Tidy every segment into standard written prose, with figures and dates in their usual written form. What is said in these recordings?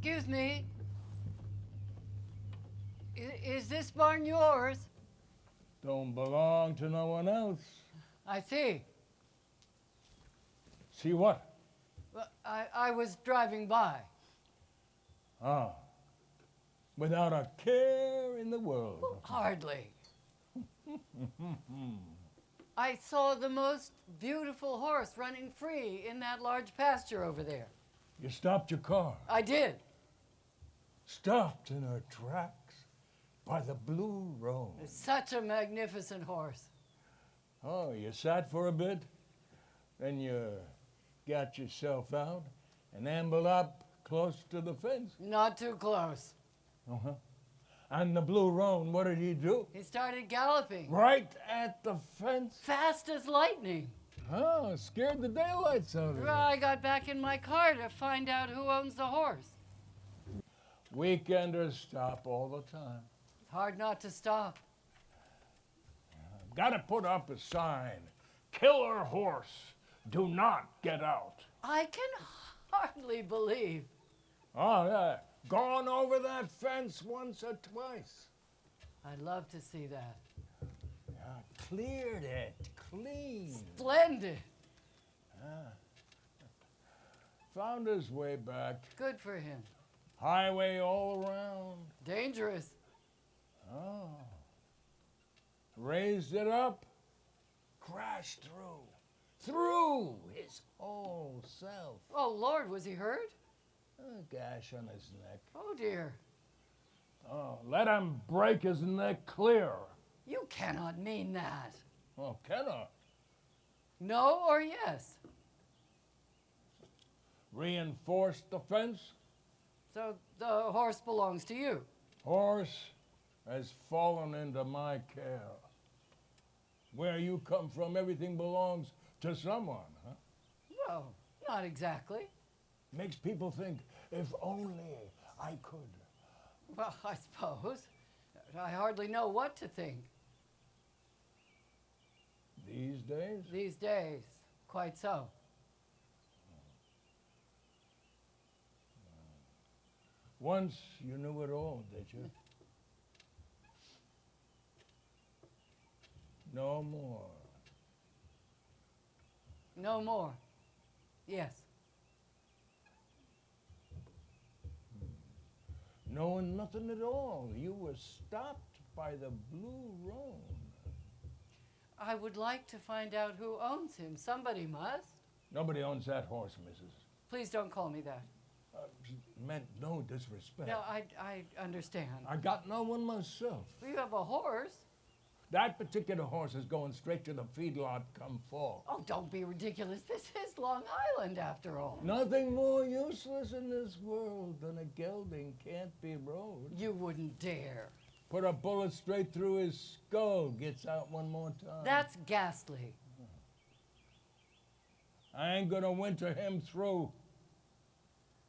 Excuse me. Is this barn yours? Don't belong to no one else. I see. See what? Well, I was driving by. Ah. Without a care in the world. Hardly. I saw the most beautiful horse running free in that large pasture over there. You stopped your car. I did. Stopped in her tracks by the blue roan. It's such a magnificent horse. Oh, you sat for a bit, then you got yourself out and ambled up close to the fence. Not too close. Uh-huh. And the blue roan, what did he do? He started galloping. Right at the fence? Fast as lightning. Oh, scared the daylights out of you. Well, I got back in my car to find out who owns the horse. Weekenders stop all the time. It's hard not to stop. Gotta put up a sign. Killer horse, do not get out. I can hardly believe. Oh, yeah. Gone over that fence once or twice. I'd love to see that. Yeah, cleared it, clean. Splendid. Found his way back. Good for him. Highway all around. Dangerous. Oh. Raised it up. Crashed through. Through his whole self. Oh, Lord, was he hurt? A gash on his neck. Oh, dear. Oh, let him break his neck clear. You cannot mean that. Oh, can I? No or yes? Reinforced the fence. So the horse belongs to you? Horse has fallen into my care. Where you come from, everything belongs to someone, huh? Well, not exactly. Makes people think, if only I could. Well, I suppose. I hardly know what to think. These days? These days, quite so. Once you knew it all, did you? No more. No more. Yes. Knowing nothing at all, you were stopped by the blue roan. I would like to find out who owns him. Somebody must. Nobody owns that horse, Mrs. Please don't call me that. Meant no disrespect. No, I understand. I got no one myself. Well, you have a horse. That particular horse is going straight to the feedlot come fall. Oh, don't be ridiculous. This is Long Island, after all. Nothing more useless in this world than a gelding can't be rode. You wouldn't dare. Put a bullet straight through his skull, gets out one more time. That's ghastly. I ain't gonna winter him through.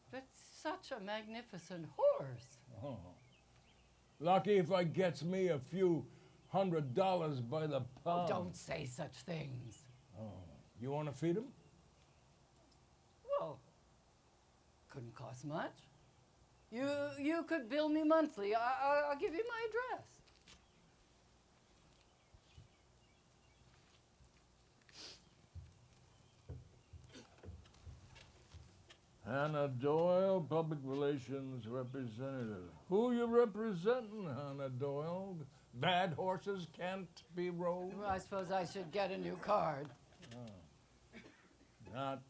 That's such a magnificent horse. Oh. Lucky if I gets me a few $100 by the Oh, pound. don't say such things. Oh. You wanna feed him? Well, couldn't cost much. You could bill me monthly. I'll give you my address. Hannah Doyle, Public Relations Representative. Who you representing, Hannah Doyle? Bad horses can't be rode? Well, I suppose I should get a new card. Oh. Not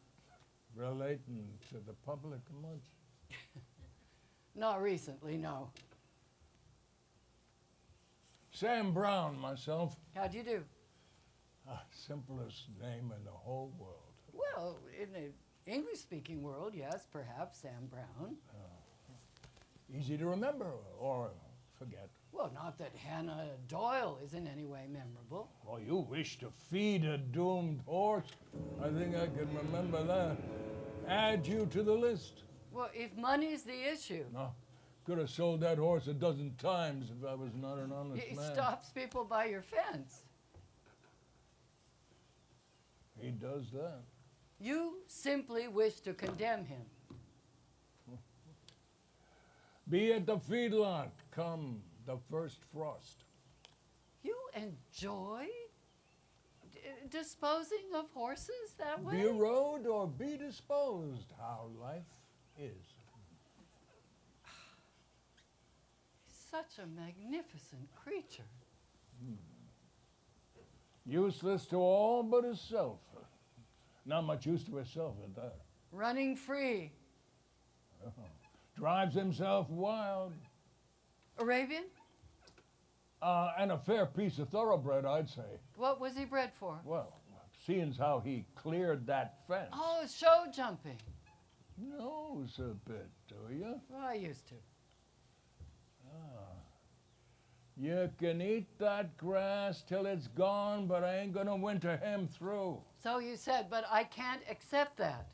relating to the public much? Not recently, no. Sam Brown, myself. How'd you do? Simplest name in the whole world. Well, in the English-speaking world, yes, perhaps Sam Brown. Easy to remember or forget. Well, not that Hannah Doyle is in any way memorable. Well, you wish to feed a doomed horse. I think I can remember that. Add you to the list. Well, if money's the issue, No, could have sold that horse a dozen times if I was not an honest it man. stops people by your fence. He does that. You simply wish to condemn him. Be at the feedlot come the first frost. You enjoy disposing of horses that way? Be rode or be disposed, how life is. Such a magnificent creature. Useless to all but himself. Not much use to himself at that. Running free. Drives himself wild. Arabian? And a fair piece of thoroughbred, I'd say. What was he bred for? Well, seeing how he cleared that fence. Oh, show jumping. Knows a bit, do you? Well, I used to. You can eat that grass till it's gone, but I ain't gonna winter him through. So you said, but I can't accept that.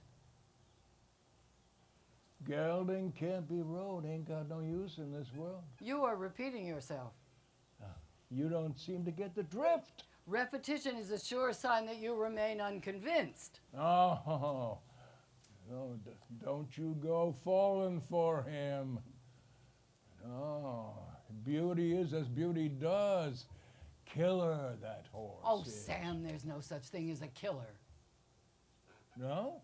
Gelding can't be rode, ain't got no use in this world. You are repeating yourself. You don't seem to get the drift. Repetition is a sure sign that you remain unconvinced. Oh, no, don't you go falling for him. No, beauty is as beauty does. Killer, that horse. Oh, is. Sam, there's no such thing as a killer. No?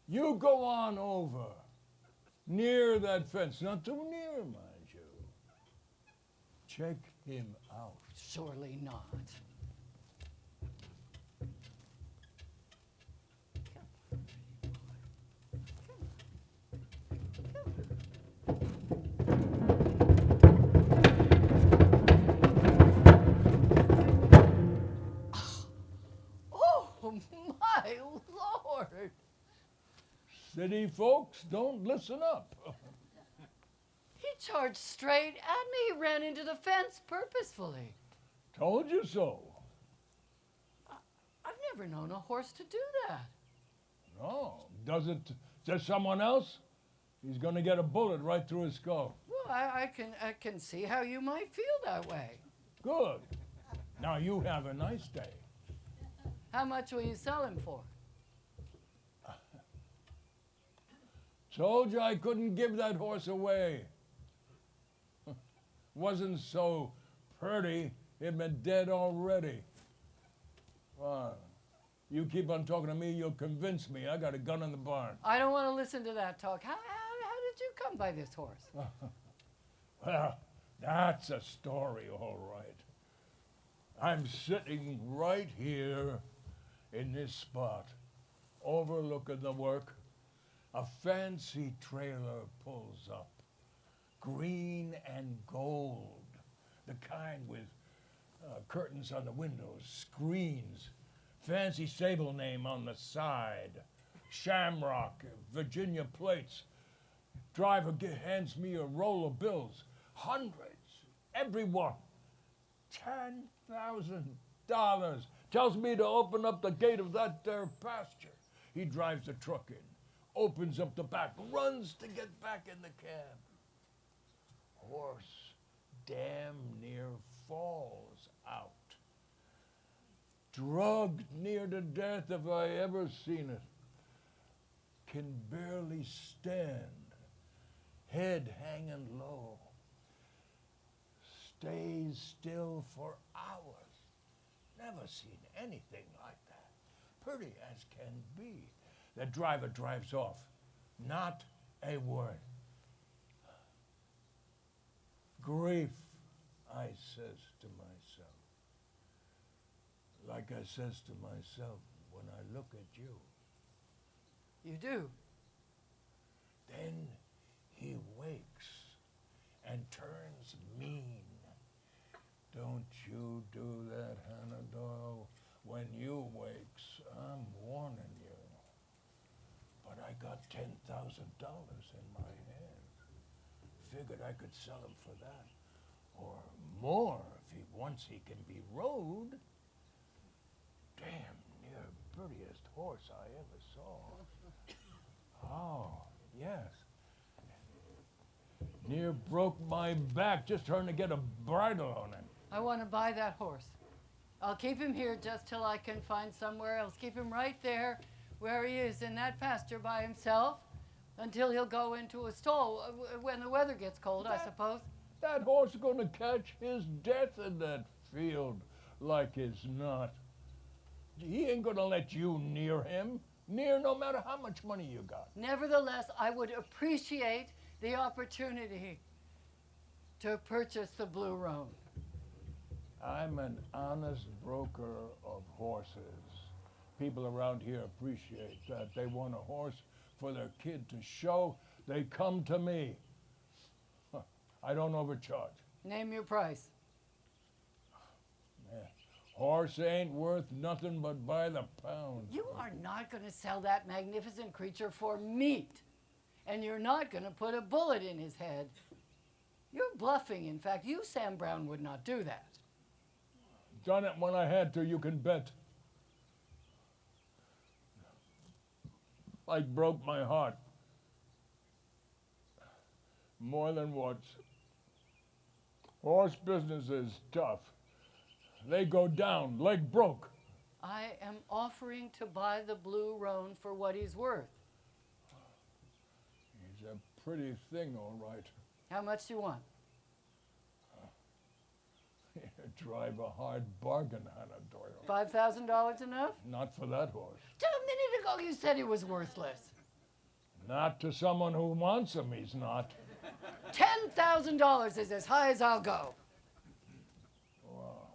You go on over. Near that fence, not too near, mind you. Check him out. Surely not. Oh, my Lord. City folks don't listen up. He charged straight at me. He ran into the fence purposefully. Told you so. I've never known a horse to do that. No, does it to someone else? He's gonna get a bullet right through his skull. Well, I can see how you might feel that way. Good. Now you have a nice day. How much will you sell him for? Told you I couldn't give that horse away. Wasn't so pretty, he'd been dead already. Well, you keep on talking to me, you'll convince me. I got a gun in the barn. I don't want to listen to that talk. How did you come by this horse? Well, that's a story, all right. I'm sitting right here in this spot, overlooking the work. A fancy trailer pulls up, green and gold, the kind with curtains on the windows, screens, fancy stable name on the side, Shamrock, Virginia plates. Driver hands me a roll of bills, hundreds, everyone, $10,000. Tells me to open up the gate of that there pasture. He drives the truck in. Opens up the back, runs to get back in the cab. Horse damn near falls out. Drugged near to death if I ever seen it. Can barely stand. Head hanging low. Stays still for hours. Never seen anything like that. Pretty as can be. The driver drives off. Not a word. Grief, I says to myself. Like I says to myself when I look at you. You do. Then he wakes and turns mean. Don't you do that, Hannah Doyle. When you wakes, I'm warning you. But I got $10,000 in my hand. Figured I could sell him for that. Or more if once he can be rode. Damn near prettiest horse I ever saw. Oh, yes. Near broke my back just trying to get a bridle on him. I want to buy that horse. I'll keep him here just till I can find somewhere else. Keep him right there where he is in that pasture by himself Until he'll go into a stall when the weather gets cold, I suppose. That horse is going to catch his death in that field like it's not. He ain't going to let you near him, no matter how much money you got. Nevertheless, I would appreciate the opportunity to purchase the blue roan. I'm an honest broker of horses. People around here appreciate that. They want a horse for their kid to show. They come to me. I don't overcharge. Name your price. Man, horse ain't worth nothing but by the pound. You are not going to sell that magnificent creature for meat. And you're not going to put a bullet in his head. You're bluffing. In fact, you, Sam Brown, would not do that. Done it when I had to, you can bet. Like broke my heart. More than once. Horse business is tough. They go down, leg broke. I am offering to buy the blue roan for what he's worth. He's a pretty thing, all right. How much do you want? Drive a hard bargain, Hannah Doyle. $5,000 enough? Not for that horse. Just a minute ago you said he was worthless. Not to someone who wants him, he's not. $10,000 is as high as I'll go. Wow.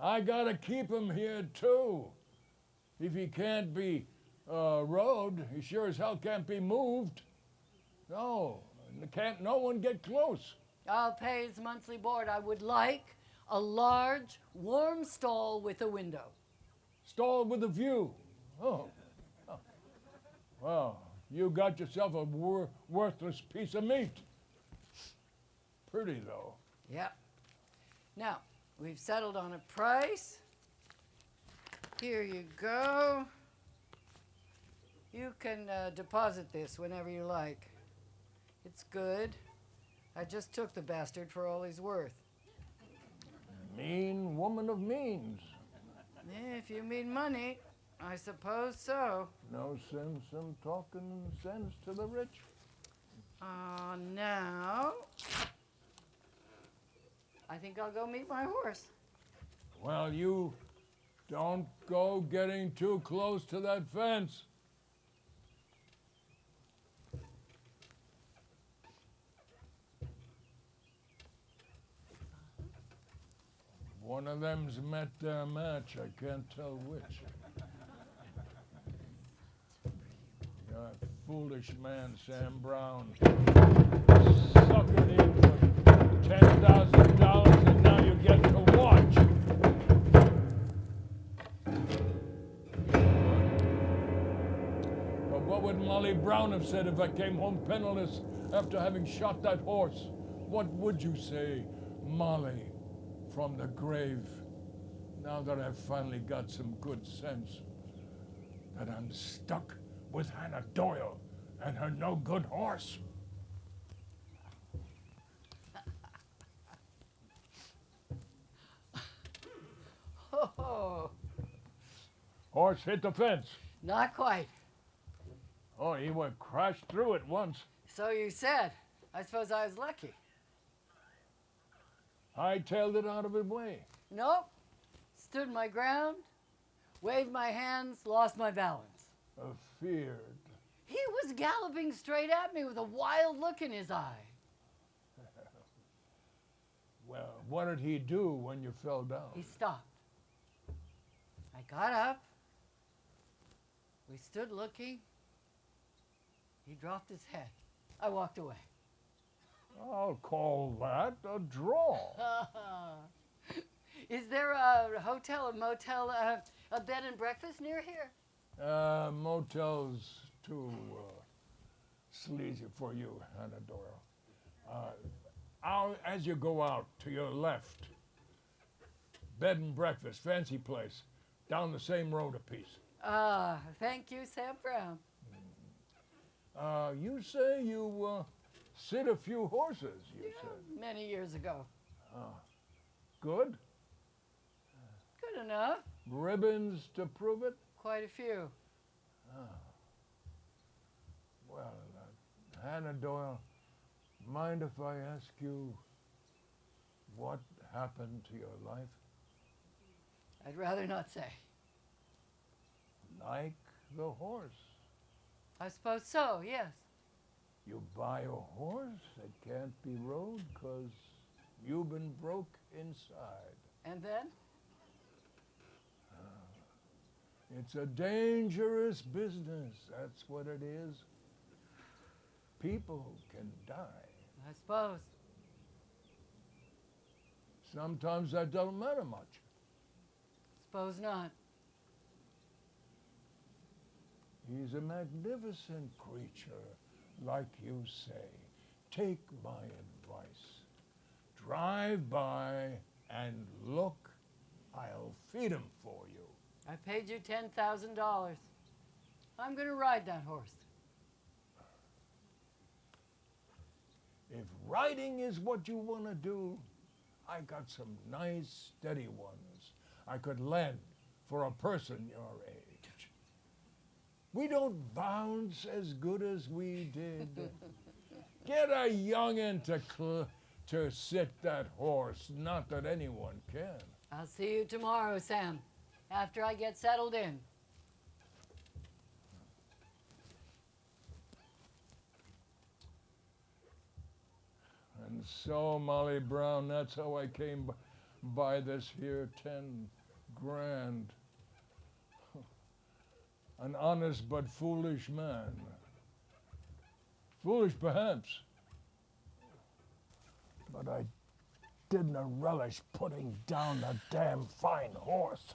I gotta keep him here too. If he can't be rode, he sure as hell can't be moved. No, no one get close. I'll pay his monthly board. I would like a large, warm stall with a window. Stall with a view. Oh. Well, you got yourself a worthless piece of meat. Pretty, though. Yep. Now, we've settled on a price. Here you go. You can deposit this whenever you like. It's good. I just took the bastard for all he's worth. Mean woman of means. If you mean money, I suppose so. No sense in talking sense to the rich. Now, I think I'll go meet my horse. Well, you don't go getting too close to that fence. One of them's met their match. I can't tell which. You're a foolish man, Sam Brown. Suckered him for $10,000 and now you get to watch. But what would Molly Brown have said if I came home penniless after having shot that horse? What would you say, Molly? From the grave, now that I've finally got some good sense, that I'm stuck with Hannah Doyle and her no-good horse. Oh, Horse hit the fence. not quite. Oh, he went crashed through it once. So you said. I suppose I was lucky. I tailed it out of his way. Nope. Stood my ground, waved my hands, lost my balance. Feared. He was galloping straight at me with a wild look in his eye. Well, what did he do when you fell down? He stopped. I got up. We stood looking. He dropped his head. I walked away. I'll call that a draw. Is there a hotel, a motel, a bed and breakfast near here? Motel's too sleazy for you, Hannah Doyle. As you go out to your left, bed and breakfast, fancy place, down the same road a piece. Thank you, Sam Brown. You say you sit a few horses, you said. Many years ago. Good? Good enough. Ribbons to prove it? Quite a few. Well, Hannah Doyle, mind if I ask you what happened to your life? I'd rather not say. Like the horse. I suppose so, yes. You buy a horse that can't be rode 'cause you've been broke inside. And then? It's a dangerous business, that's what it is. People can die. I suppose. Sometimes that don't matter much. Suppose not. He's a magnificent creature, like you say. Take my advice. Drive by and look. I'll feed him for you. I paid you $10,000. I'm going to ride that horse. If riding is what you want to do, I got some nice, steady ones I could lend for a person your age. We don't bounce as good as we did. Get a young'un to sit that horse, not that anyone can. I'll see you tomorrow, Sam, after I get settled in. And so, Molly Brown, that's how I came by this here 10 grand. An honest but foolish man. Foolish, perhaps. But I didn't relish putting down a damn fine horse.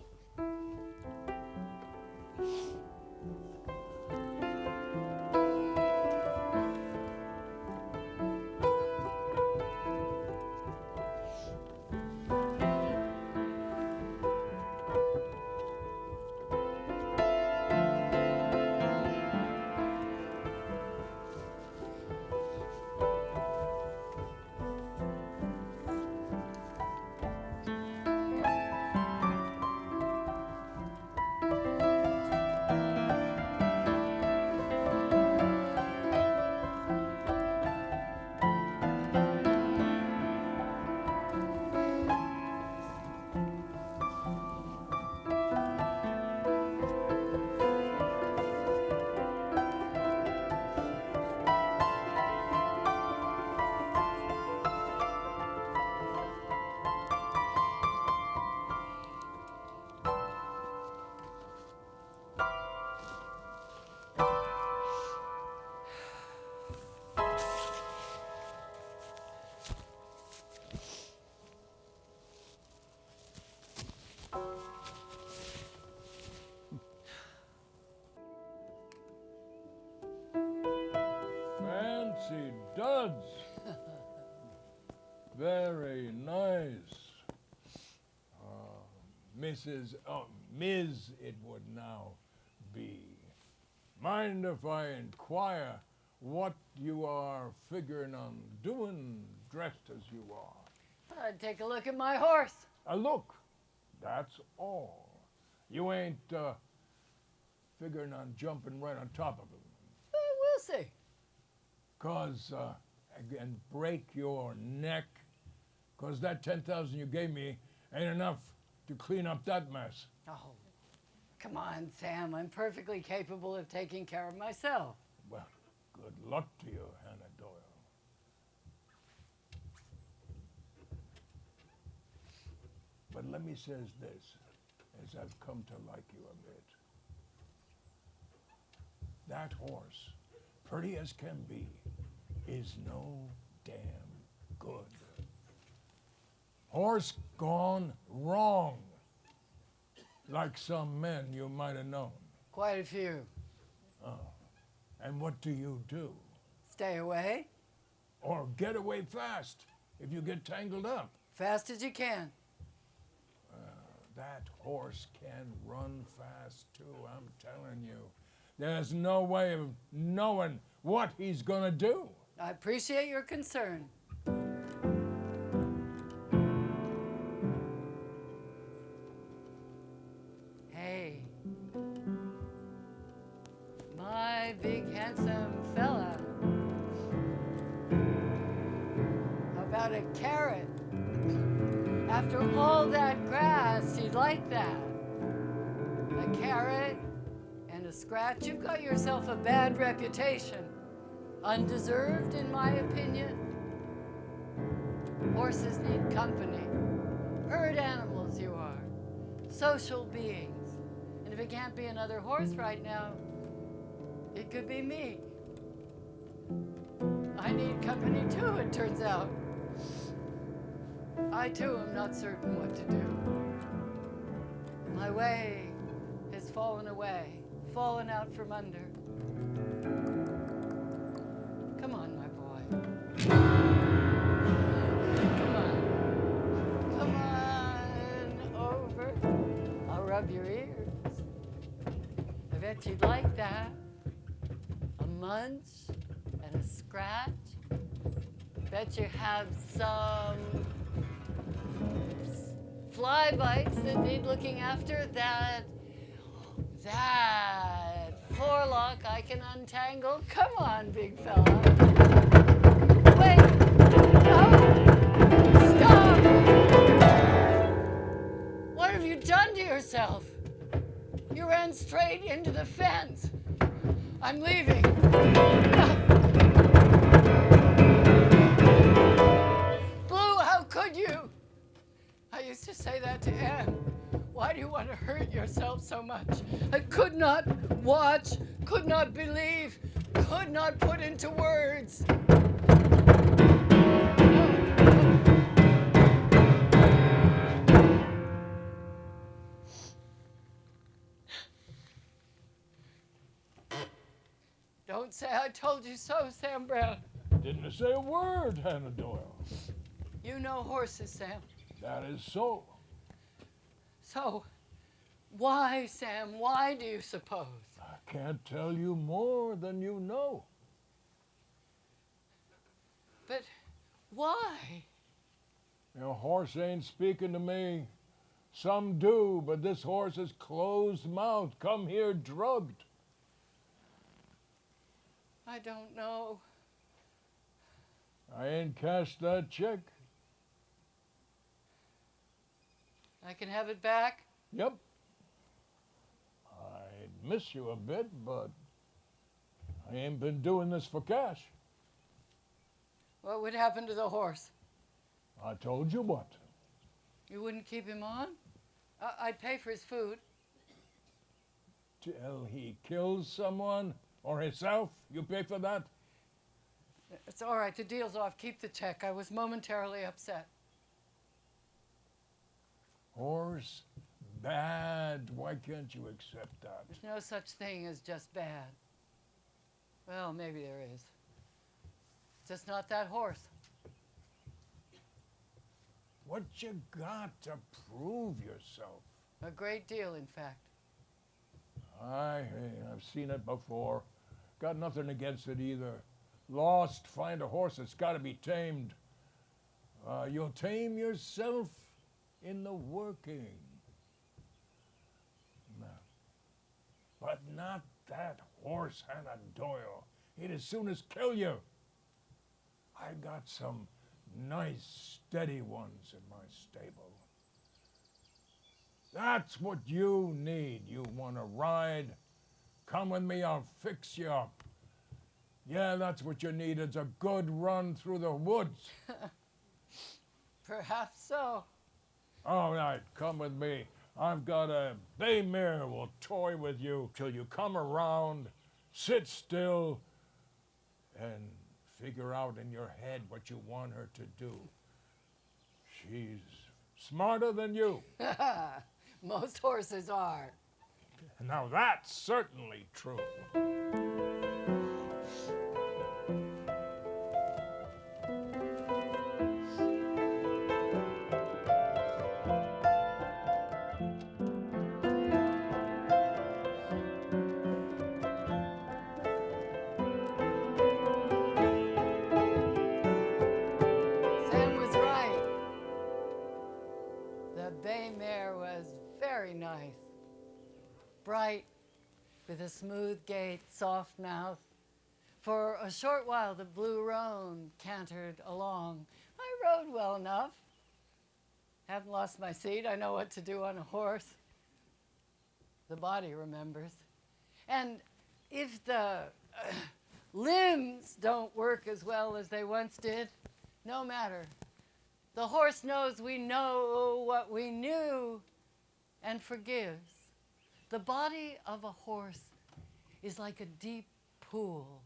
Fancy duds. Very nice. Ms. it would now be. Mind if I inquire what you are figuring on doing dressed as you are? I'd take a look at my horse. A look, that's all. You ain't figuring on jumping right on top of him. We'll see. 'Cause, and break your neck, 'cause that 10,000 you gave me ain't enough to clean up that mess. Oh, come on, Sam. I'm perfectly capable of taking care of myself. Well, good luck to you, Hannah Doyle. But let me says this, as I've come to like you a bit. That horse, pretty as can be, is no damn good. Horse gone wrong, like some men you might have known. Quite a few. And what do? Stay away. Or get away fast if you get tangled up. Fast as you can. That horse can run fast too, I'm telling you. There's no way of knowing what he's gonna do. I appreciate your concern. Hey, my big handsome fella. a carrot. After all that grass, he'd like that. A carrot and a scratch. You've got yourself a bad reputation. Undeserved, in my opinion. Horses need company. Herd animals you are. Social beings. And if it can't be another horse right now, it could be me. I need company too, it turns out. I too am not certain what to do. My way has fallen away, fallen out from under. Come on, my boy. Come on over. I'll rub your ears. I bet you'd like that. A munch and a scratch. Bet you have some fly bites that need looking after. That forelock I can untangle. Come on, big fella. Wait, no, stop. What have you done to yourself? You ran straight into the fence. I'm leaving. Blue, how could you? I used to say that to Anne. Why do you want to hurt yourself so much? I could not watch, could not believe, could not put into words. Don't say I told you so, Sam Brown. Didn't say a word, Hannah Doyle. You know horses, Sam. That is so. So, why, Sam, why do you suppose? I can't tell you more than you know. But why? Your horse ain't speaking to me. Some do, but this horse is closed-mouthed, come here drugged. I don't know. I ain't cashed that check. I can have it back? Yep. I'd miss you a bit, but I ain't been doing this for cash. What would happen to the horse? I told you what. You wouldn't keep him on? I'd pay for his food. Till he kills someone or himself, you pay for that? It's all right, the deal's off. Keep the check. I was momentarily upset. Horse, bad. Why can't you accept that? There's no such thing as just bad. Well, maybe there is. Just not that horse. What you got to prove yourself? A great deal, in fact. I've seen it before. Got nothing against it either. Lost, find a horse that's got to be tamed. You'll tame yourself in the working. No. But not that horse, Hannah Doyle. He'd as soon as kill you. I got some nice, steady ones in my stable. That's what you need. You want to ride? Come with me, I'll fix you up. Yeah, that's what you need. It's a good run through the woods. Perhaps so. All right, come with me. I've got a bay mare will toy with you till you come around, sit still, and figure out in your head what you want her to do. She's smarter than you. Most horses are. Now that's certainly true. Sam was right. The bay mare was very nice. Bright, with a smooth gait, soft mouth. For a short while, the blue roan cantered along. I rode well enough. Haven't lost my seat. I know what to do on a horse. The body remembers. And if the limbs don't work as well as they once did, no matter. The horse knows we know what we knew and forgives. The body of a horse is like a deep pool,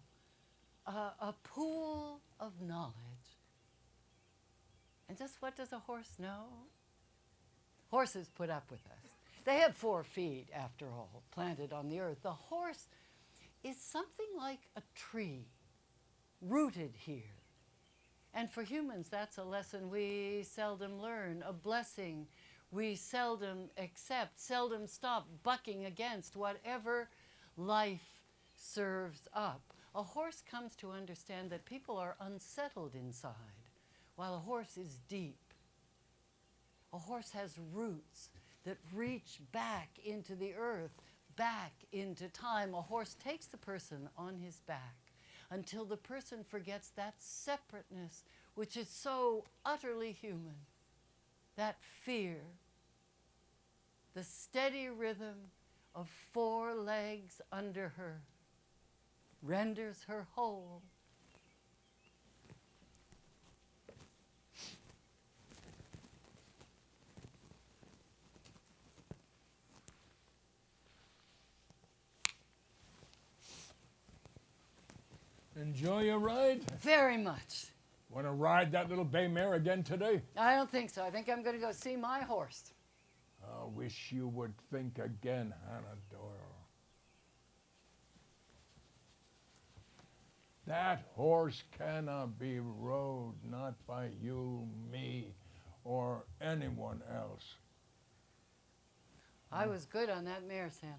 a pool of knowledge. And just what does a horse know? Horses put up with us. They have 4 feet, after all, planted on the earth. The horse is something like a tree, rooted here. And for humans, that's a lesson we seldom learn, a blessing we seldom accept, seldom stop bucking against whatever life serves up. A horse comes to understand that people are unsettled inside, while a horse is deep. A horse has roots that reach back into the earth, back into time. A horse takes the person on his back until the person forgets that separateness, which is so utterly human, that fear, the steady rhythm of 4 legs under her renders her whole. Enjoy your ride? Very much. Want to ride that little bay mare again today? I don't think so. I think I'm going to go see my horse. I wish you would think again, Hannah Doyle. That horse cannot be rode, not by you, me, or anyone else. I was good on that mare, Sam.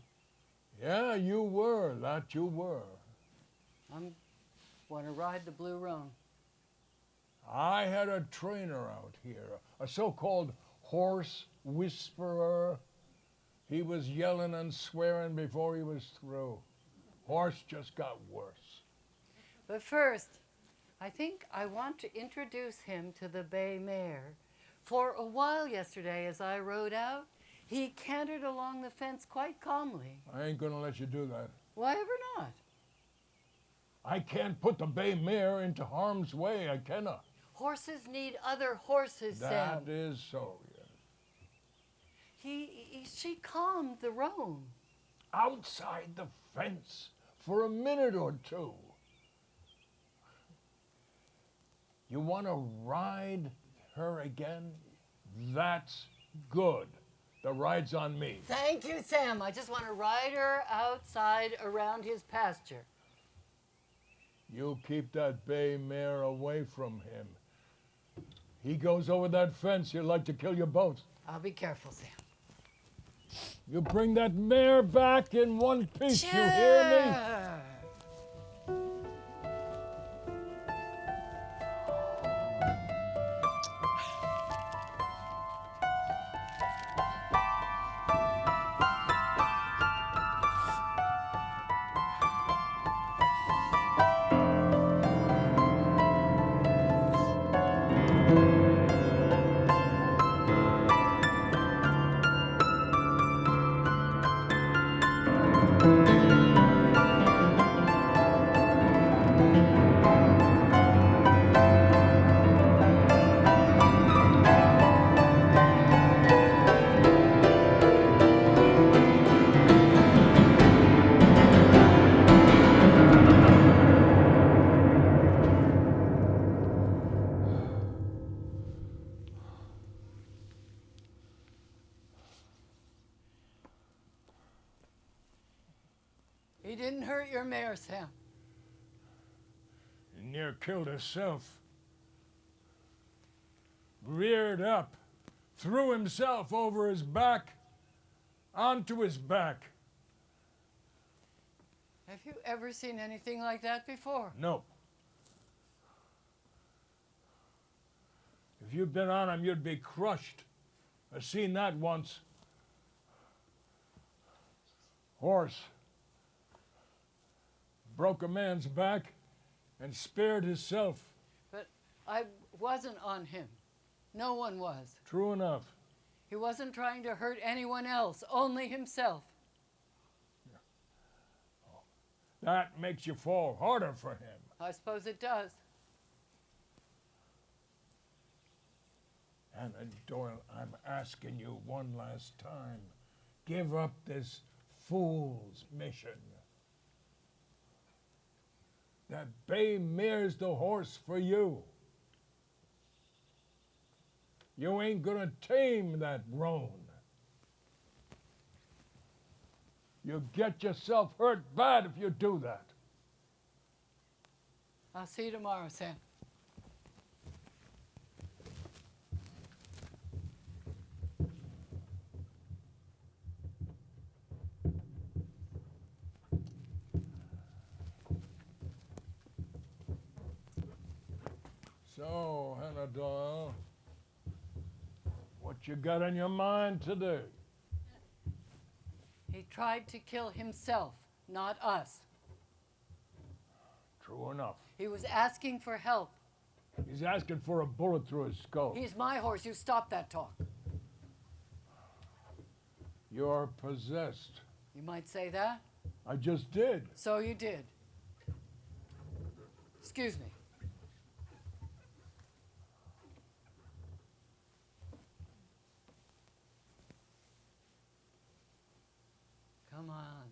Yeah, you were. That you were. I'm want to ride the blue roan. I had a trainer out here, a so-called horse whisperer. He was yelling and swearing before he was through. Horse just got worse. But first, I think I want to introduce him to the bay mare. For a while yesterday, as I rode out, he cantered along the fence quite calmly. I ain't gonna let you do that. Why ever not? I can't put the bay mare into harm's way, I cannot. Horses need other horses, Sam. That is so, yes. She calmed the roan. Outside the fence for a minute or 2. You want to ride her again? That's good. The ride's on me. Thank you, Sam. I just want to ride her outside around his pasture. You keep that bay mare away from him. He goes over that fence, he'll like to kill you both. I'll be careful, Sam. You bring that mare back in one piece, you hear me? He didn't hurt your mare, Sam. He near killed himself. Reared up, threw himself over his back, onto his back. Have you ever seen anything like that before? No. If you'd been on him, you'd be crushed. I've seen that once. Horse broke a man's back and spared himself. But wasn't on him. No one was. True enough. He wasn't trying to hurt anyone else, only himself. That makes you fall harder for him. I suppose it does. Hannah Doyle, I'm asking you one last time. Give up this fool's mission. That bay mare's the horse for you. You ain't gonna tame that roan. You'll get yourself hurt bad if you do that. I'll see you tomorrow, Sam. So, Hannah Doyle, what you got on your mind today? He tried to kill himself, not us. True enough. He was asking for help. He's asking for a bullet through his skull. He's my horse. You stop that talk. You're possessed. You might say that. I just did. So you did. Excuse me. Come on.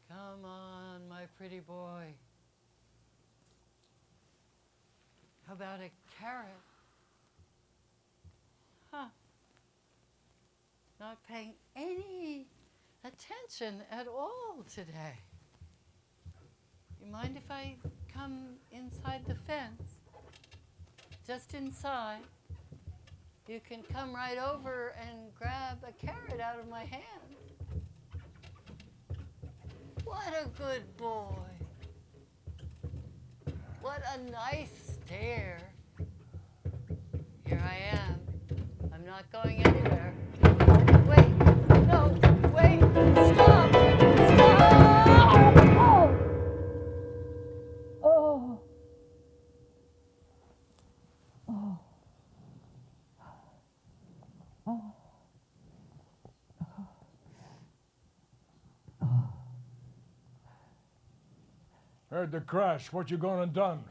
Come on, my pretty boy. How about a carrot? Huh. Not paying any attention at all today. You mind if I come inside the fence? Just inside. You can come right over and grab a carrot out of my hand. What a good boy. What a nice stare. Here I am. I'm not going anywhere. Wait, no, wait, stop, stop! Oh. Oh. Oh. Oh. Heard the crash. What you gonna done?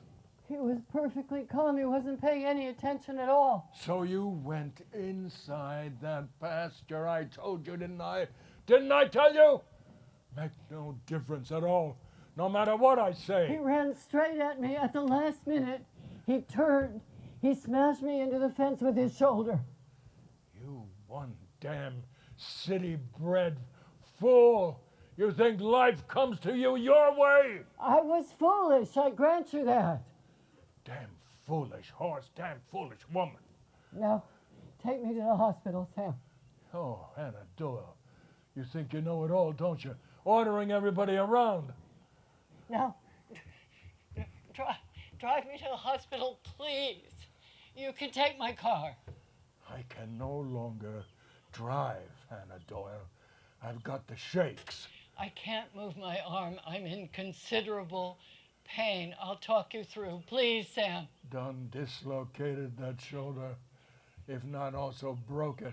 He was perfectly calm. He wasn't paying any attention at all. So you went inside that pasture I told you, didn't I? Didn't I tell you? Make no difference at all, no matter what I He say. ran straight at me at the last minute. He turned. He smashed me into the fence with his shoulder. You one damn city-bred fool. You think life comes to you your way? I was foolish. I grant you that. Damn foolish horse, damn foolish woman. Now, take me to the hospital, Sam. Oh, Hannah Doyle, you think you know it all, don't you? Ordering everybody around. Now, drive me to the hospital, please. You can take my car. I can no longer drive, Hannah Doyle. I've got the shakes. I can't move my arm. I'm in considerable pain. I'll talk you through. Please, Sam. Done dislocated that shoulder, if not also broke it.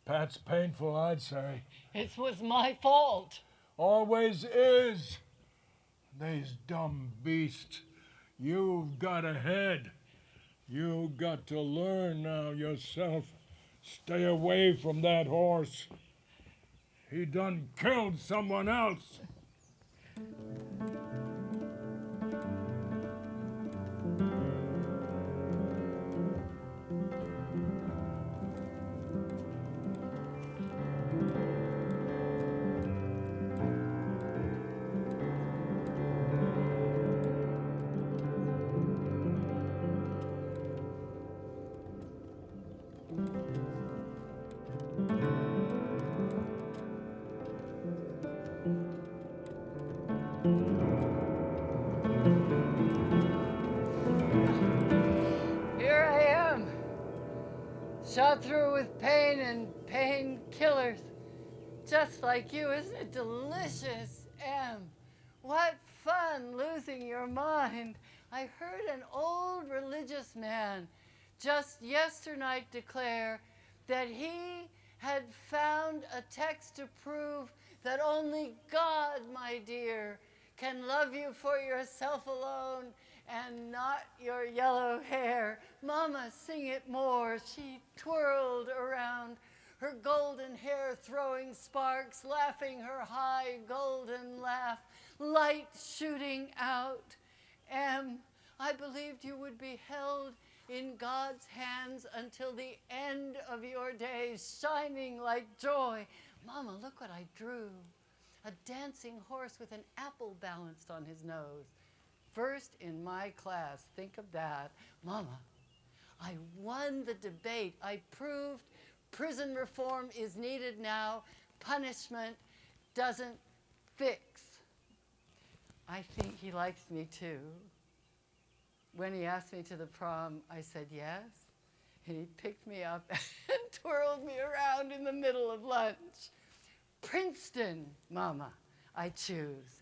Pat's painful, I'd say. It was my fault. Always is. These dumb beasts. You've got a head. You got to learn now yourself. Stay away from that horse. He done killed someone else. Here I am, shot through with pain and painkillers. Just like you, isn't it delicious, Em? What fun losing your mind. I heard an old religious man just yesternight declare that he had found a text to prove that only God, my dear, can love you for yourself alone and not your yellow hair. Mama, sing it more. She twirled around, her golden hair throwing sparks, laughing her high golden laugh, light shooting out. I believed you would be held in God's hands until the end of your days, shining like joy. Mama, look what I drew. A dancing horse with an apple balanced on his nose. First in my class, think of that. Mama, I won the debate. I proved prison reform is needed now. Punishment doesn't fix. I think he likes me too. When he asked me to the prom, I said yes. And he picked me up and twirled me around in the middle of lunch. Princeton, Mama, I choose.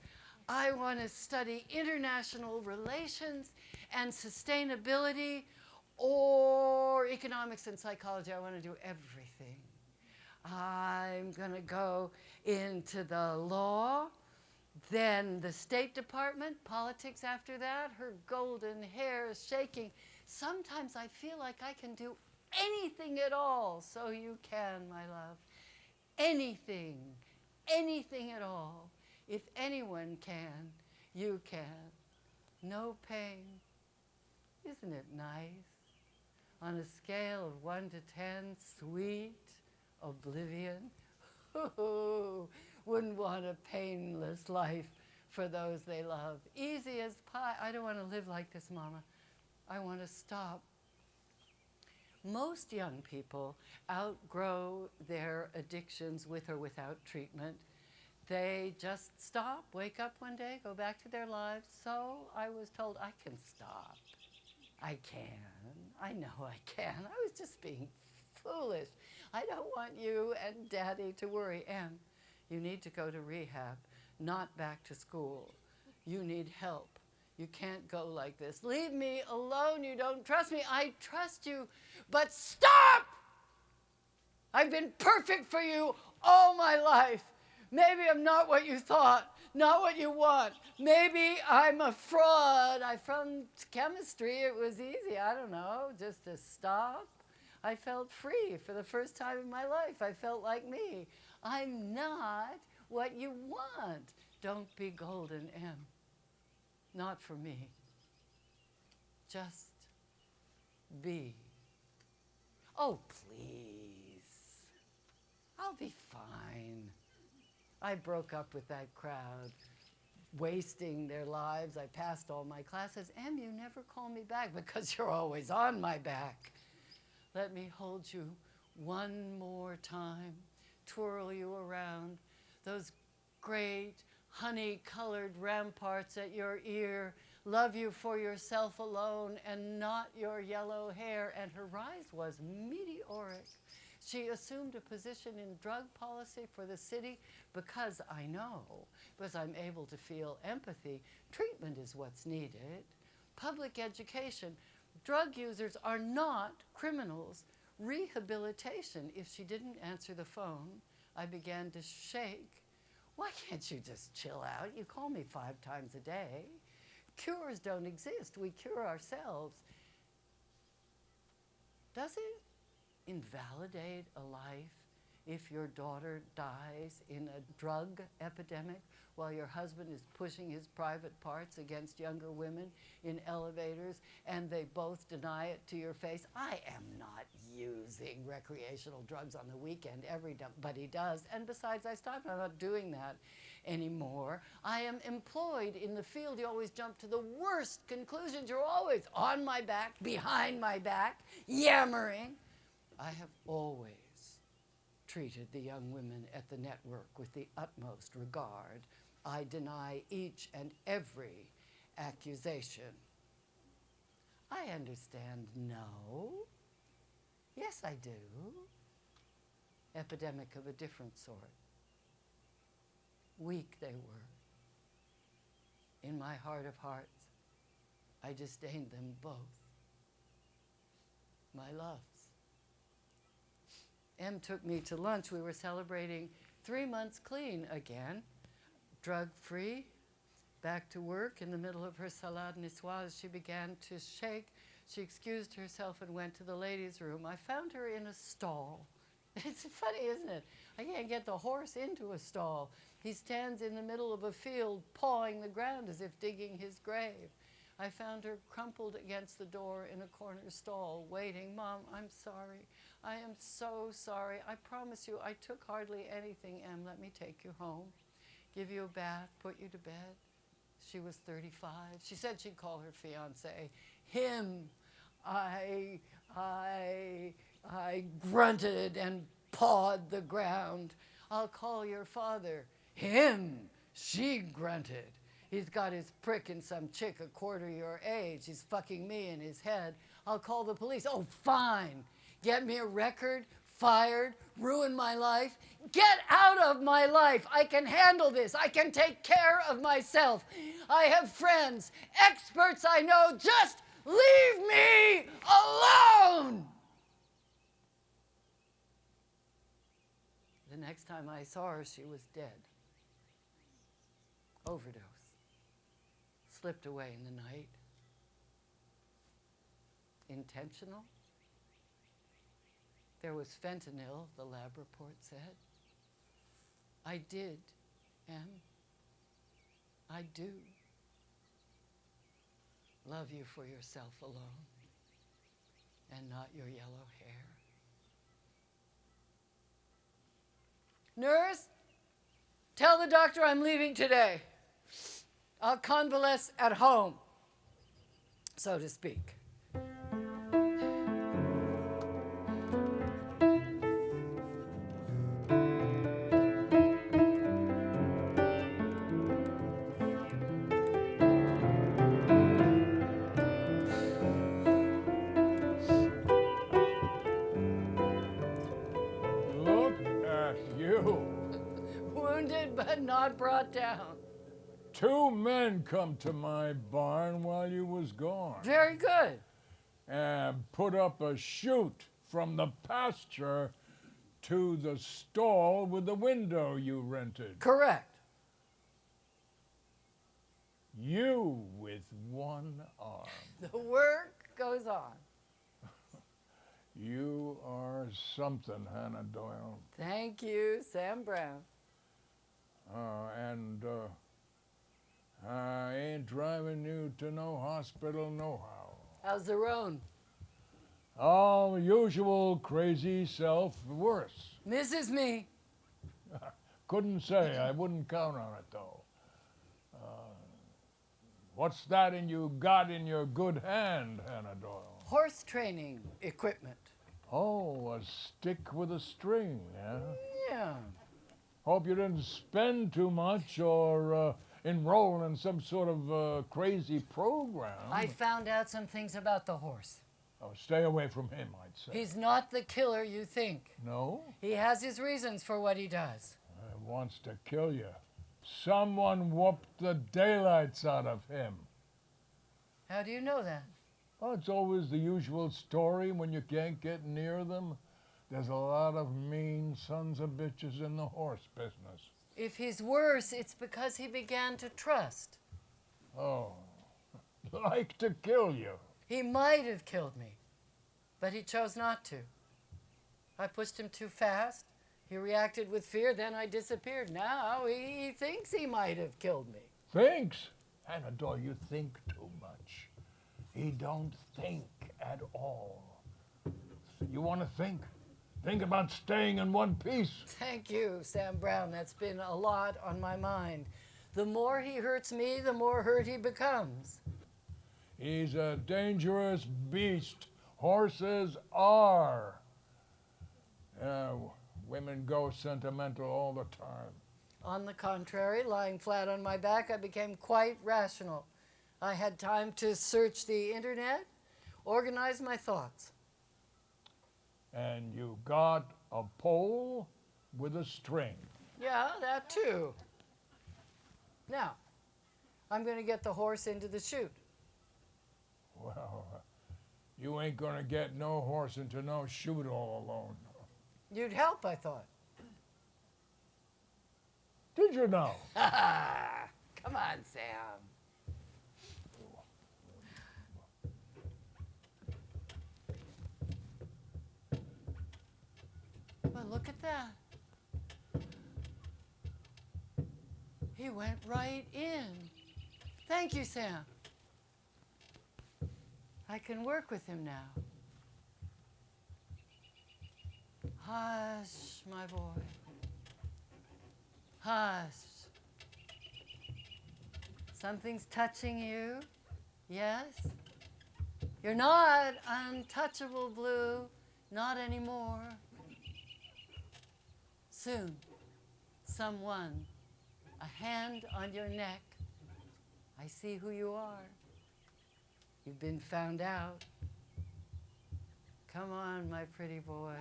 I want to study international relations and sustainability, or economics and psychology. I want to do everything. I'm going to go into the law, then the State Department, politics after that, her golden hair is shaking. Sometimes I feel like I can do anything at all. So you can, my love. Anything, anything at all. If anyone can, you can. No pain. Isn't it nice? On a scale of 1 to 10, sweet oblivion. Who wouldn't want a painless life for those they love? Easy as pie. I don't want to live like this, Mama. I want to stop. Most young people outgrow their addictions with or without treatment. They just stop, wake up one day, go back to their lives. So I was told I can stop. I can. I know I can. I was just being foolish. I don't want you and Daddy to worry. And you need to go to rehab, not back to school. You need help. You can't go like this. Leave me alone. You don't trust me. I trust you, but stop! I've been perfect for you all my life. Maybe I'm not what you thought, not what you want. Maybe I'm a fraud. From chemistry, it was easy. I don't know, just to stop. I felt free for the first time in my life. I felt like me. I'm not what you want. Don't be golden, M. Not for me. Just be. Oh, please. I'll be fine. I broke up with that crowd, wasting their lives. I passed all my classes. Em, you never call me back because you're always on my back. Let me hold you one more time, twirl you around, those great honey-colored ramparts at your ear, love you for yourself alone and not your yellow hair. And her rise was meteoric. She assumed a position in drug policy for the city because I know, because I'm able to feel empathy. Treatment is what's needed. Public education. Drug users are not criminals. Rehabilitation. If she didn't answer the phone, I began to shake. Why can't you just chill out? You call me 5 times a day. Cures don't exist. We cure ourselves. Does it invalidate a life if your daughter dies in a drug epidemic while your husband is pushing his private parts against younger women in elevators and they both deny it to your face? I am not using recreational drugs on the weekend. Everybody does. And besides, I stopped. I'm not doing that anymore. I am employed in the field. You always jump to the worst conclusions. You're always on my back, behind my back, yammering. I have always treated the young women at the network with the utmost regard. I deny each and every accusation. I understand, no. Yes, I do. Epidemic of a different sort. Weak they were. In my heart of hearts, I disdained them both. My loves. Em took me to lunch. We were celebrating 3 months clean again, drug-free, back to work. In the middle of her salade niçoise, she began to shake. She excused herself and went to the ladies' room. I found her in a stall. It's funny, isn't it? I can't get the horse into a stall. He stands in the middle of a field, pawing the ground as if digging his grave. I found her crumpled against the door in a corner stall, waiting. Mom, I'm sorry. I am so sorry. I promise you, I took hardly anything. Em, let me take you home, give you a bath, put you to bed. She was 35. She said she'd call her fiancé him. I grunted and pawed the ground. I'll call your father. Him, she grunted. He's got his prick in some chick a quarter your age. He's fucking me in his head. I'll call the police. Oh, fine. Get me a record, fired, ruin my life. Get out of my life. I can handle this. I can take care of myself. I have friends, experts I know. Just leave me alone. The next time I saw her, she was dead. Overdose. Slipped away in the night. Intentional? There was fentanyl, the lab report said. I did, Em. I do. Love you for yourself alone and not your yellow hair. Nurse, tell the doctor I'm leaving today. I'll convalesce at home, so to speak. Look at you. Wounded but not brought down. 2 men come to my barn while you was gone Very good. and put up a chute from the pasture to the stall with the window you rented. Correct. You with one arm. The work goes on. You are something, Hannah Doyle. Thank you, Sam Brown. And I ain't driving you to no hospital nohow. How's the roan? Oh, usual crazy self, worse. Misses me. Couldn't say. I wouldn't count on it, though. What's that you got in your good hand, Hannah Doyle? Horse training equipment. Oh, a stick with a string, yeah? Yeah. Hope you didn't spend too much or enroll in some sort of crazy program. I found out some things about the horse. Oh, stay away from him, I'd say. He's not the killer you think. No? He has his reasons for what he does. He wants to kill you. Someone whooped the daylights out of him. How do you know that? Oh, it's always the usual story when you can't get near them. There's a lot of mean sons of bitches in the horse business. If he's worse, it's because he began to trust. Oh, like to kill you. He might have killed me, but he chose not to. I pushed him too fast. He reacted with fear, then I disappeared. Now he thinks he might have killed me. Thinks? Hannah Doyle, you think too much. He don't think at all. You want to think? Think about staying in one piece. Thank you, Sam Brown. That's been a lot on my mind. The more he hurts me, the more hurt he becomes. He's a dangerous beast. Horses are. Women go sentimental all the time. On the contrary, lying flat on my back, I became quite rational. I had time to search the internet, organize my thoughts. And you got a pole with a string. Yeah, that too. Now, I'm going to get the horse into the chute. Well, you ain't gonna get no horse into no shoot all alone. You'd help, I thought. Did you know? Come on, Sam. Well, look at that. He went right in. Thank you, Sam. I can work with him now. Hush, my boy. Hush. Something's touching you. Yes? You're not untouchable, Blue. Not anymore. Soon, someone, a hand on your neck. I see who you are. You've been found out. Come on, my pretty boy.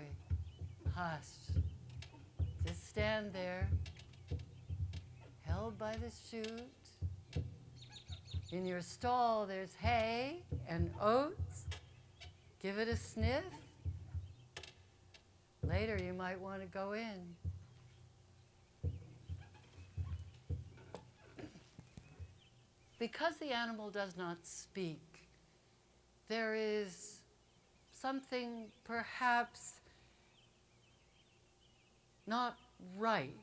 Hush. Just stand there, held by the chute. In your stall, there's hay and oats. Give it a sniff. Later, you might want to go in. Because the animal does not speak, there is something perhaps not right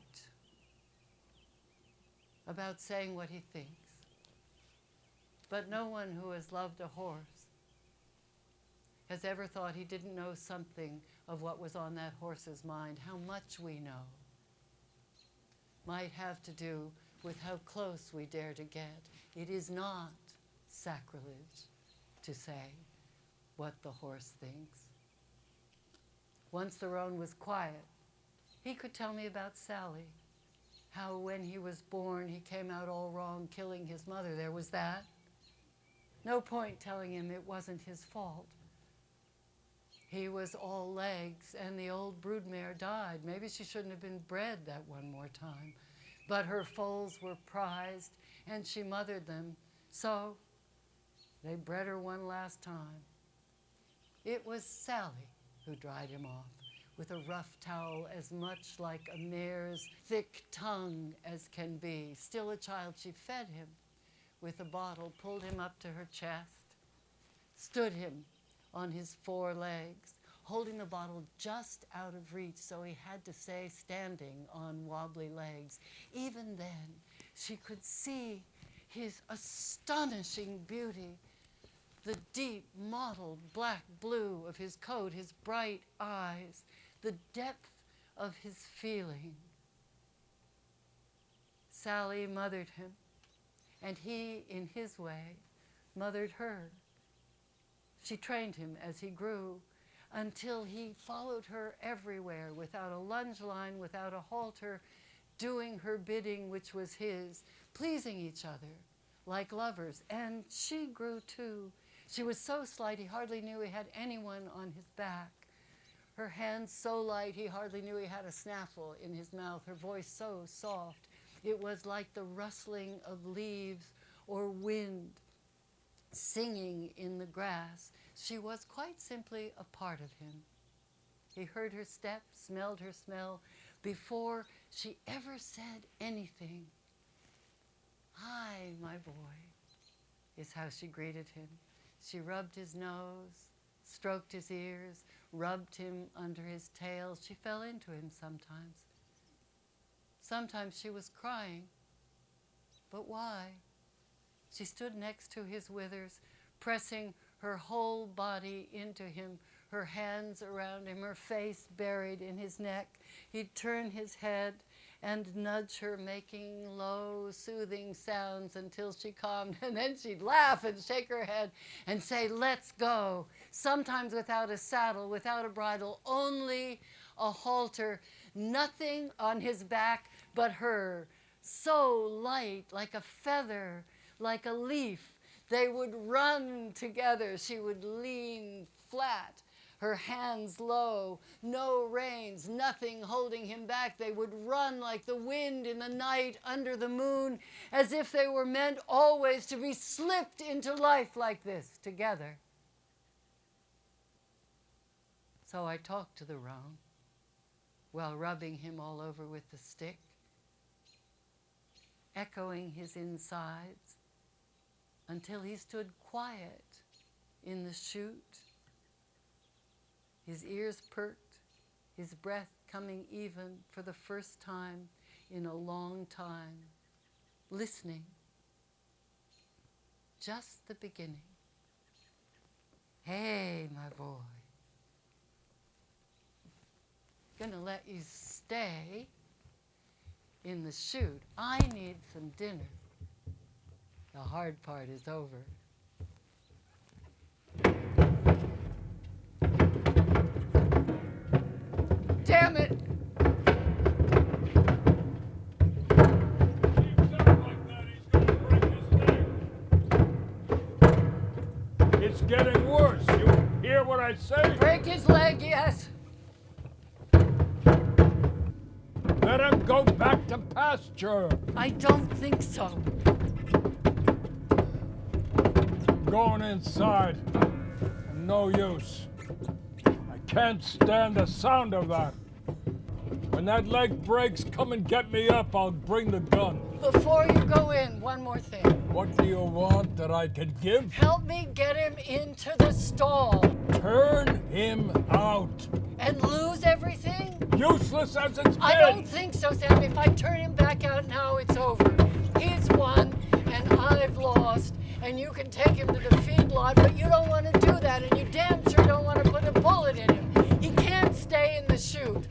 about saying what he thinks. But no one who has loved a horse has ever thought he didn't know something of what was on that horse's mind. How much we know might have to do with how close we dare to get. It is not sacrilege to say what the horse thinks. Once the roan was quiet, he could tell me about Sally, how when he was born he came out all wrong, killing his mother. There was that. No point telling him it wasn't his fault. He was all legs, and the old broodmare died. Maybe she shouldn't have been bred that one more time. But her foals were prized, and she mothered them. So they bred her one last time. It was Sally who dried him off with a rough towel as much like a mare's thick tongue as can be. Still a child, she fed him with a bottle, pulled him up to her chest, stood him on his 4 legs, holding the bottle just out of reach, so he had to stay standing on wobbly legs. Even then, she could see his astonishing beauty, the deep mottled black blue of his coat, his bright eyes, the depth of his feeling. Sally mothered him, and he, in his way, mothered her. She trained him as he grew until he followed her everywhere without a lunge line, without a halter, doing her bidding, which was his, pleasing each other like lovers. And she grew too. She was so slight he hardly knew he had anyone on his back. Her hands so light he hardly knew he had a snaffle in his mouth. Her voice so soft it was like the rustling of leaves or wind singing in the grass. She was quite simply a part of him. He heard her step, smelled her smell, before she ever said anything. "Hi, my boy," is how she greeted him. She rubbed his nose, stroked his ears, rubbed him under his tail. She fell into him sometimes. Sometimes she was crying. But why? She stood next to his withers, pressing her whole body into him, her hands around him, her face buried in his neck. He'd turn his head and nudge her, making low, soothing sounds until she calmed, and then she'd laugh and shake her head and say, "Let's go." Sometimes without a saddle, without a bridle, only a halter, nothing on his back but her, so light, like a feather, like a leaf. They would run together. She would lean flat, her hands low, no reins, nothing holding him back. They would run like the wind in the night under the moon, as if they were meant always to be slipped into life like this together. So I talked to the roan while rubbing him all over with the stick, echoing his insides until he stood quiet in the chute, his ears perked, his breath coming even for the first time in a long time, listening. Just the beginning. Hey, my boy. Gonna let you stay in the chute. I need some dinner. The hard part is over. Damn it! Keeps up like that, he's gonna break his leg. It's getting worse. You hear what I say? Break his leg, yes. Let him go back to pasture. I don't think so. I'm going inside. No use. I can't stand the sound of that. When that leg breaks, come and get me up. I'll bring the gun. Before you go in, one more thing. What do you want that I can give? Help me get him into the stall. Turn him out. And lose everything? Useless as it's been. I don't think so, Sam. If I turn him back out now, it's over. He's won, and I've lost, and you can take him to the feedlot, but you don't want to do that, and you damn sure don't want to put a bullet in him. He can't stay in the chute.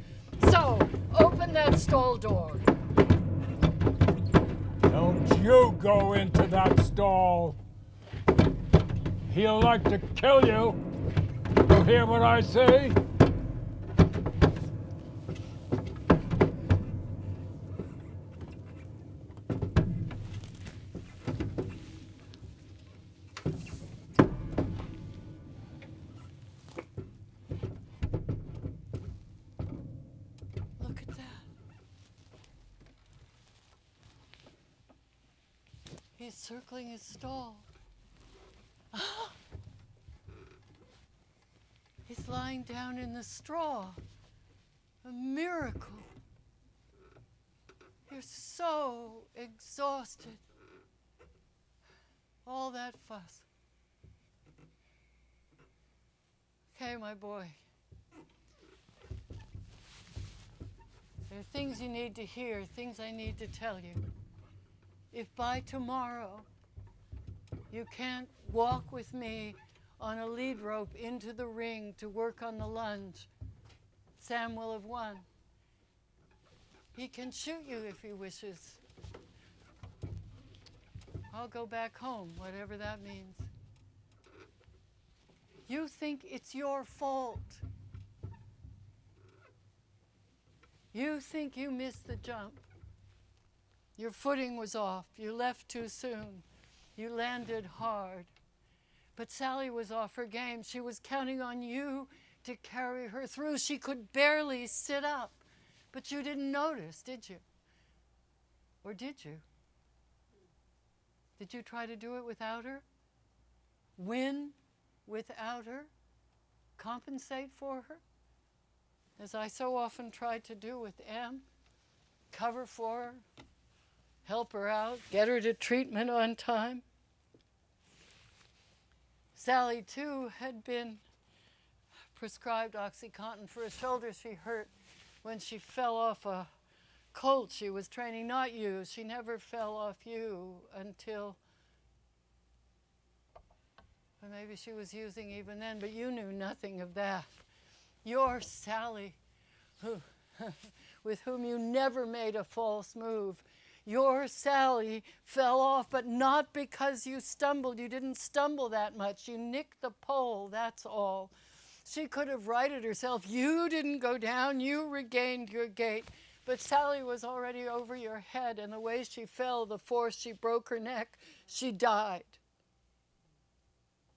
So, open that stall door. Don't you go into that stall. He'll like to kill you. You hear what I say? Look at that. He's circling his stall. He's lying down in the straw. A miracle. You're so exhausted. All that fuss. Okay, my boy. There are things you need to hear, things I need to tell you. If by tomorrow you can't walk with me on a lead rope into the ring to work on the lunge, Sam will have won. He can shoot you if he wishes. I'll go back home, whatever that means. You think it's your fault. You think you missed the jump. Your footing was off. You left too soon. You landed hard. But Sally was off her game. She was counting on you to carry her through. She could barely sit up. But you didn't notice, did you? Or did you? Did you try to do it without her? Win without her? Compensate for her? As I so often tried to do with Em, cover for her, help her out, get her to treatment on time. Sally, too, had been prescribed OxyContin for a shoulder she hurt when she fell off a colt she was training. Not you. She never fell off you until, or maybe she was using even then, but you knew nothing of that. Your Sally, with whom you never made a false move. Your Sally fell off, but not because you stumbled. You didn't stumble that much. You nicked the pole, that's all. She could have righted herself. You didn't go down. You regained your gait. But Sally was already over your head, and the way she fell, the force she broke her neck, she died.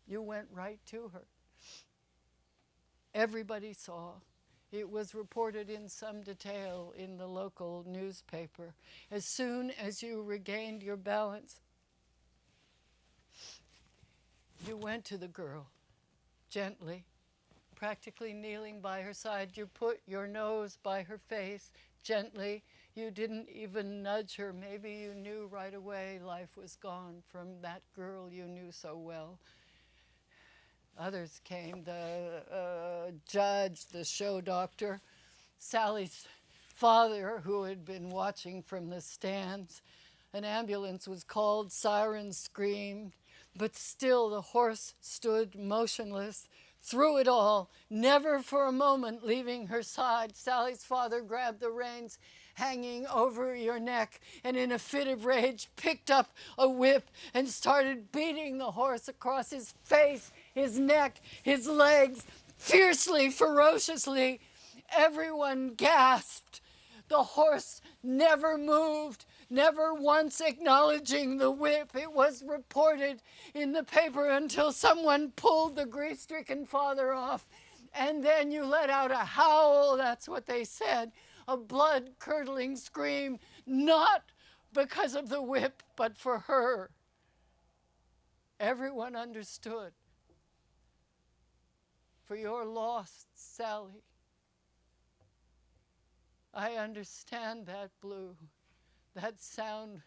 You went right to her. Everybody saw. It was reported in some detail in the local newspaper. As soon as you regained your balance, you went to the girl, gently, practically kneeling by her side. You put your nose by her face, gently. You didn't even nudge her. Maybe you knew right away life was gone from that girl you knew so well. Others came, the judge, the show doctor, Sally's father, who had been watching from the stands. An ambulance was called, sirens screamed, but still the horse stood motionless. Through it all, never for a moment leaving her side, Sally's father grabbed the reins hanging over your neck and in a fit of rage picked up a whip and started beating the horse across his face, his neck, his legs, fiercely, ferociously. Everyone gasped. The horse never moved, never once acknowledging the whip. It was reported in the paper until someone pulled the grief-stricken father off. And then you let out a howl, that's what they said, a blood-curdling scream, not because of the whip, but for her. Everyone understood. For your lost Sally. I understand that, Blue, that sound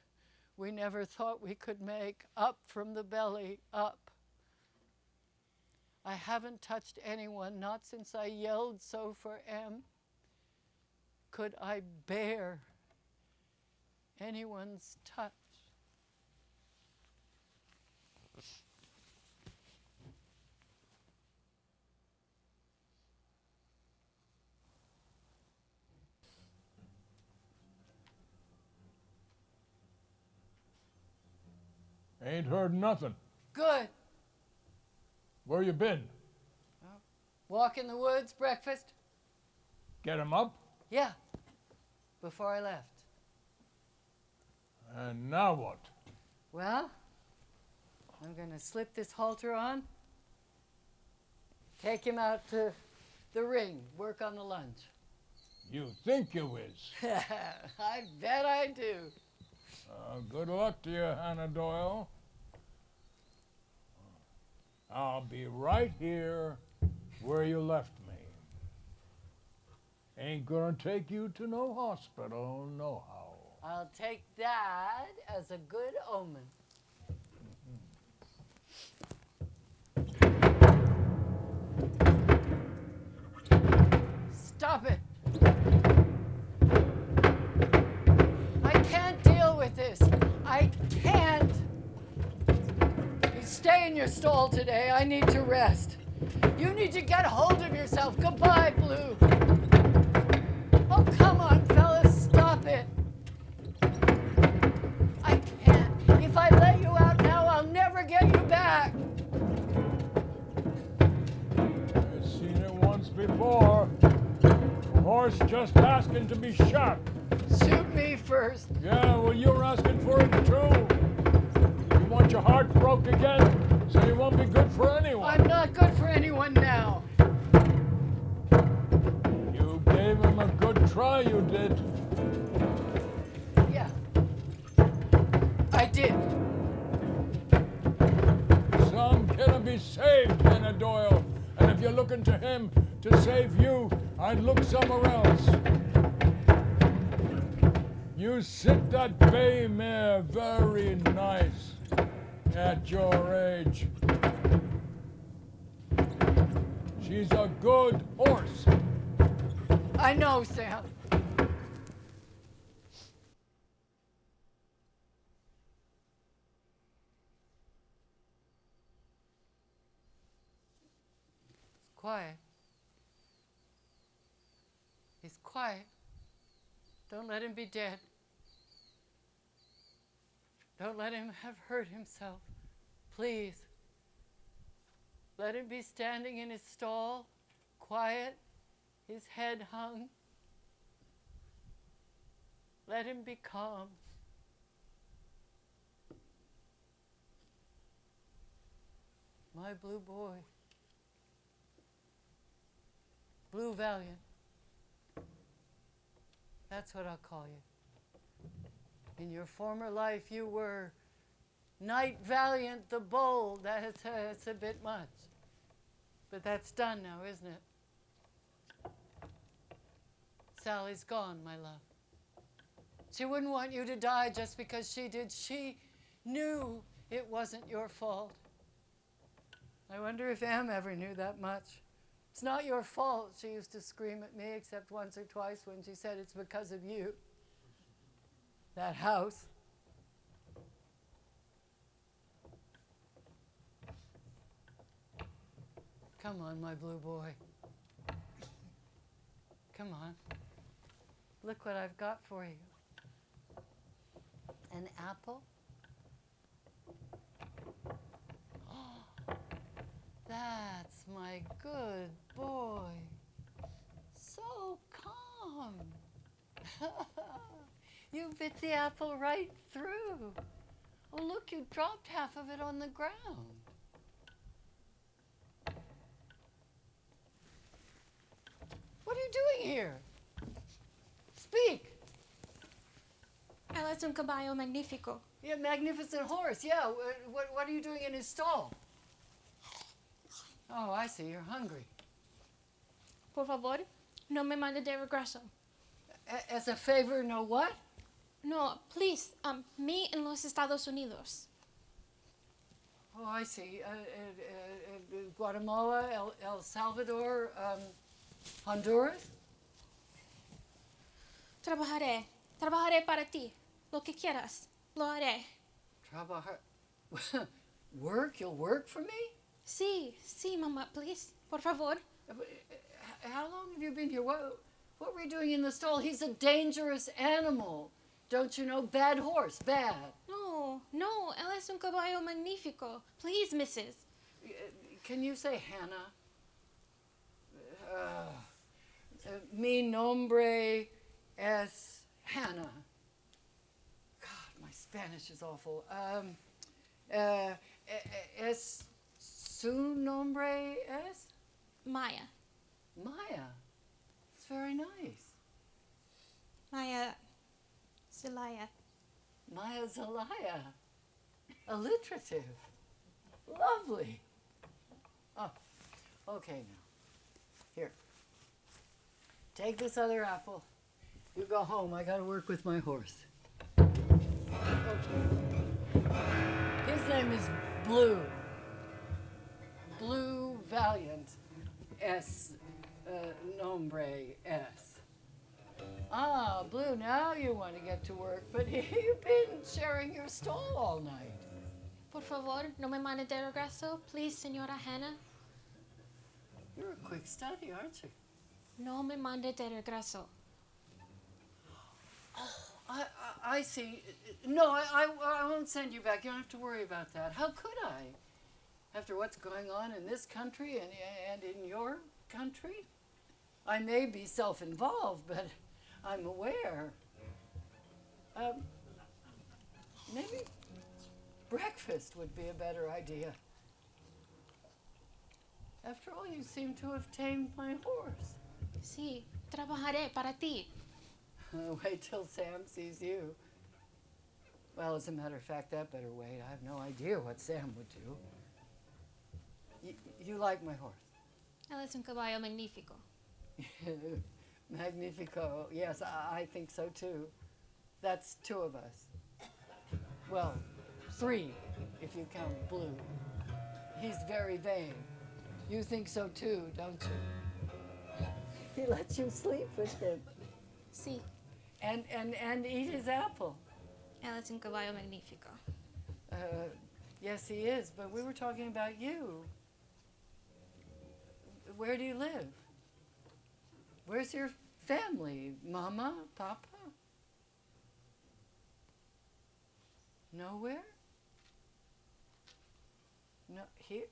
we never thought we could make, up from the belly, up. I haven't touched anyone, not since I yelled so for M. Could I bear anyone's touch? Ain't heard nothing. Good. Where you been? Walk in the woods, breakfast? Get him up? Yeah, before I left. And now what? Well, I'm going to slip this halter on, take him out to the ring, work on the lunge. You think you is. I bet I do. Good luck to you, Hannah Doyle. I'll be right here where you left me. Ain't gonna take you to no hospital, nohow. I'll take that as a good omen. Stop it. I can't deal with this. I can't. You stay in your stall today. I need to rest. You need to get hold of yourself. Goodbye, Blue. Oh, come on, fellas. Stop it. I can't. If I let you out now, I'll never get you back. I've seen it once before. A horse just asking to be shot. Shoot me first. Yeah, well, you're asking for it too. You want your heart broke again, so you won't be good for anyone. I'm not good for anyone now. You gave him a good try, you did. Yeah. I did. Some can be saved, Hannah Doyle. And if you're looking to him to save you, I'd look somewhere else. You sit that bay mare very nice at your age. She's a good horse. I know, Sam. It's quiet. He's quiet. Don't let him be dead. Don't let him have hurt himself. Please. Let him be standing in his stall, quiet, his head hung. Let him be calm. My blue boy. Blue Valiant. That's what I'll call you. In your former life, you were Knight Valiant the Bold. That's a bit much. But that's done now, isn't it? Sally's gone, my love. She wouldn't want you to die just because she did. She knew it wasn't your fault. I wonder if Em ever knew that much. It's not your fault, she used to scream at me, except once or twice when she said it's because of you. That house. Come on, my blue boy. Come on. Look what I've got for you. An apple? Oh, that's my good boy. So calm. You bit the apple right through. Oh, look, you dropped half of it on the ground. What are you doing here? Speak. Él es un caballo magnífico. Yeah, magnificent horse. Yeah, what are you doing in his stall? Oh, I see. You're hungry. Por favor, no me mande de regreso. As a favor, no what? No, please, me en los Estados Unidos. Oh, I see. Guatemala, El Salvador, Honduras? Trabajaré para ti. Lo que quieras, lo haré. Trabajar. Work? You'll work for me? Sí, mamá, please, por favor. How long have you been here? What were you doing in the stall? He's a dangerous animal. Don't you know? Bad horse, bad. No, él es un caballo magnífico. Please, Mrs. Can you say Hannah? Mi nombre es Hannah. God, my Spanish is awful. Es su nombre es? Maya. Maya. It's very nice. Maya Zelaya. Maya Zelaya. Alliterative. Lovely. Oh, okay now. Here. Take this other apple. You go home. I got to work with my horse. Okay. His name is Blue. Blue Valiant. S. Nombre S. Ah, Blue, now you want to get to work, but you've been sharing your stall all night. Por favor, no me mande de regreso. Please, señora Hannah. You're a quick study, aren't you? No me mande de regreso. I see. No, I won't send you back. You don't have to worry about that. How could I? After what's going on in this country and in your country? I may be self-involved, but I'm aware. Maybe breakfast would be a better idea. After all, you seem to have tamed my horse. Sí, trabajaré para ti. Wait till Sam sees you. Well, as a matter of fact, that better wait. I have no idea what Sam would do. You like my horse? Él es un caballo magnífico. Magnifico. Yes, I think so too. That's two of us. Well, three, if you count Blue. He's very vain. You think so too, don't you? He lets you sleep with him. Sí, And eat his apple. él es un caballo magnífico. Yes, he is, but we were talking about you. Where do you live? Where's your family? Mama? Papa? Nowhere? No, here?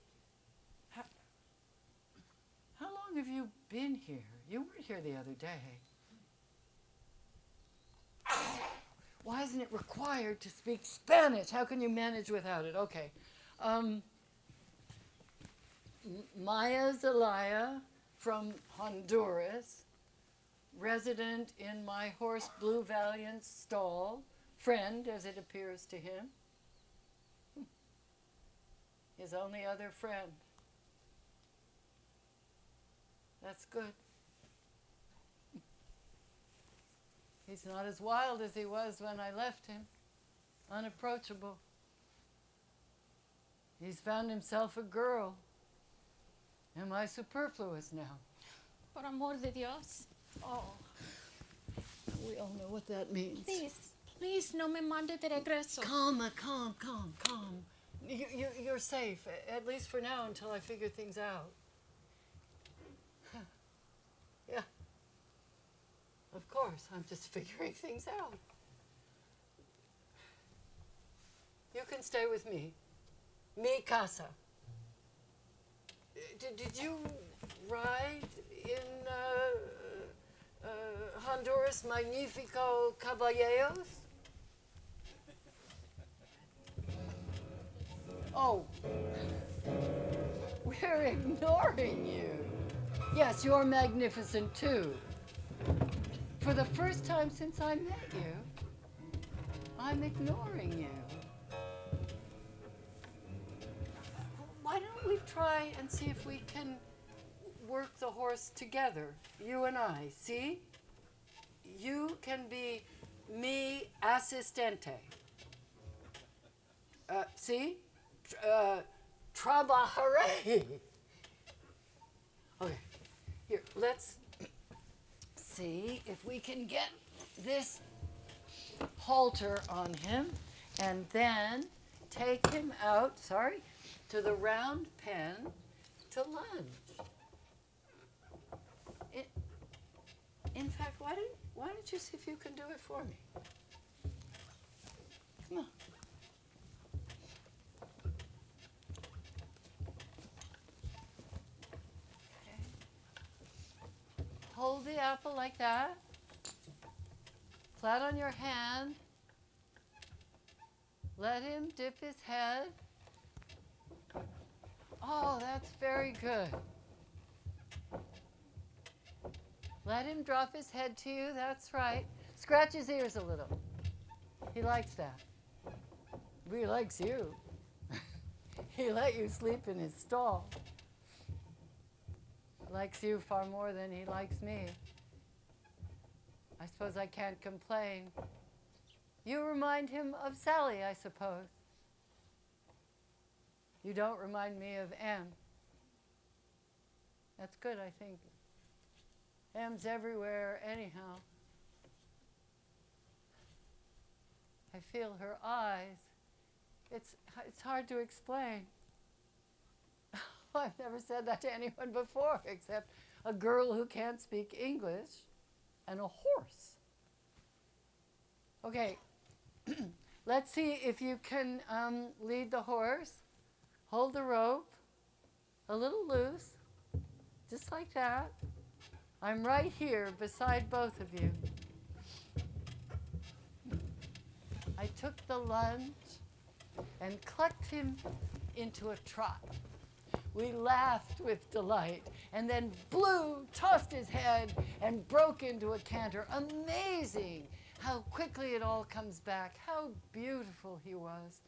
How long have you been here? You weren't here the other day. Why isn't it required to speak Spanish? How can you manage without it? Okay. Maya Zelaya from Honduras, resident in my horse Blue Valiant's stall, friend as it appears to him, his only other friend. That's good. He's not as wild as he was when I left him, unapproachable. He's found himself a girl. Am I superfluous now? Por amor de Dios. Oh, we all know what that means. Please, no me mande de regreso. Calm. You're safe, at least for now, until I figure things out. Yeah. Of course, I'm just figuring things out. You can stay with me. Mi casa. Did you ride in Honduras Magnifico Caballeros? Oh, we're ignoring you. Yes, you're magnificent too. For the first time since I met you, I'm ignoring you. Why don't we try and see if we can work the horse together, you and I, see? You can be mi asistente. See? Trabajaré. Okay, here, let's see if we can get this halter on him and then take him out, to the round pen to lunge. In fact, why don't you see if you can do it for me? Come on. Okay. Hold the apple like that. Flat on your hand. Let him dip his head. Oh, that's very good. Let him drop his head to you, that's right. Scratch his ears a little. He likes that. He likes you. He let you sleep in his stall. Likes you far more than he likes me. I suppose I can't complain. You remind him of Sally, I suppose. You don't remind me of M. That's good, I think. M's everywhere anyhow. I feel her eyes. It's hard to explain. I've never said that to anyone before, except a girl who can't speak English and a horse. Okay, let's see if you can lead the horse. Hold the rope a little loose, just like that. I'm right here beside both of you. I took the lunge and clucked him into a trot. We laughed with delight and then tossed his head and broke into a canter. Amazing how quickly it all comes back, how beautiful he was.